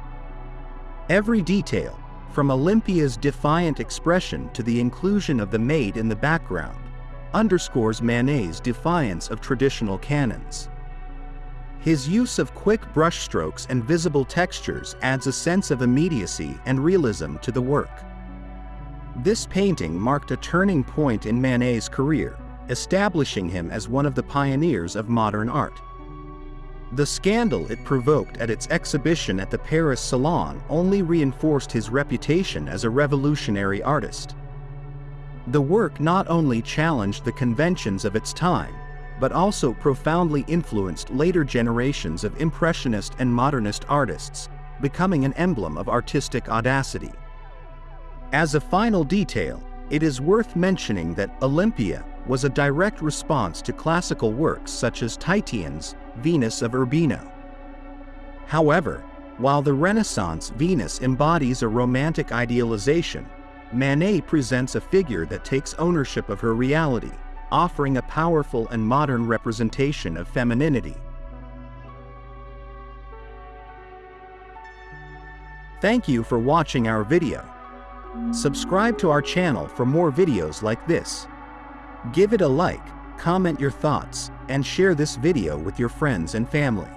Every detail, from Olympia's defiant expression to the inclusion of the maid in the background, underscores Manet's defiance of traditional canons. His use of quick brushstrokes and visible textures adds a sense of immediacy and realism to the work. This painting marked a turning point in Manet's career, establishing him as one of the pioneers of modern art. The scandal it provoked at its exhibition at the Paris Salon only reinforced his reputation as a revolutionary artist. The work not only challenged the conventions of its time, but also profoundly influenced later generations of Impressionist and Modernist artists, becoming an emblem of artistic audacity. As a final detail, It is worth mentioning that Olympia was a direct response to classical works such as Titian's Venus of Urbino. However, while the Renaissance Venus embodies a romantic idealization, Manet presents a figure that takes ownership of her reality, offering a powerful and modern representation of femininity. Thank you for watching our video. Subscribe to our channel for more videos like this. Give it a like, comment your thoughts, and share this video with your friends and family.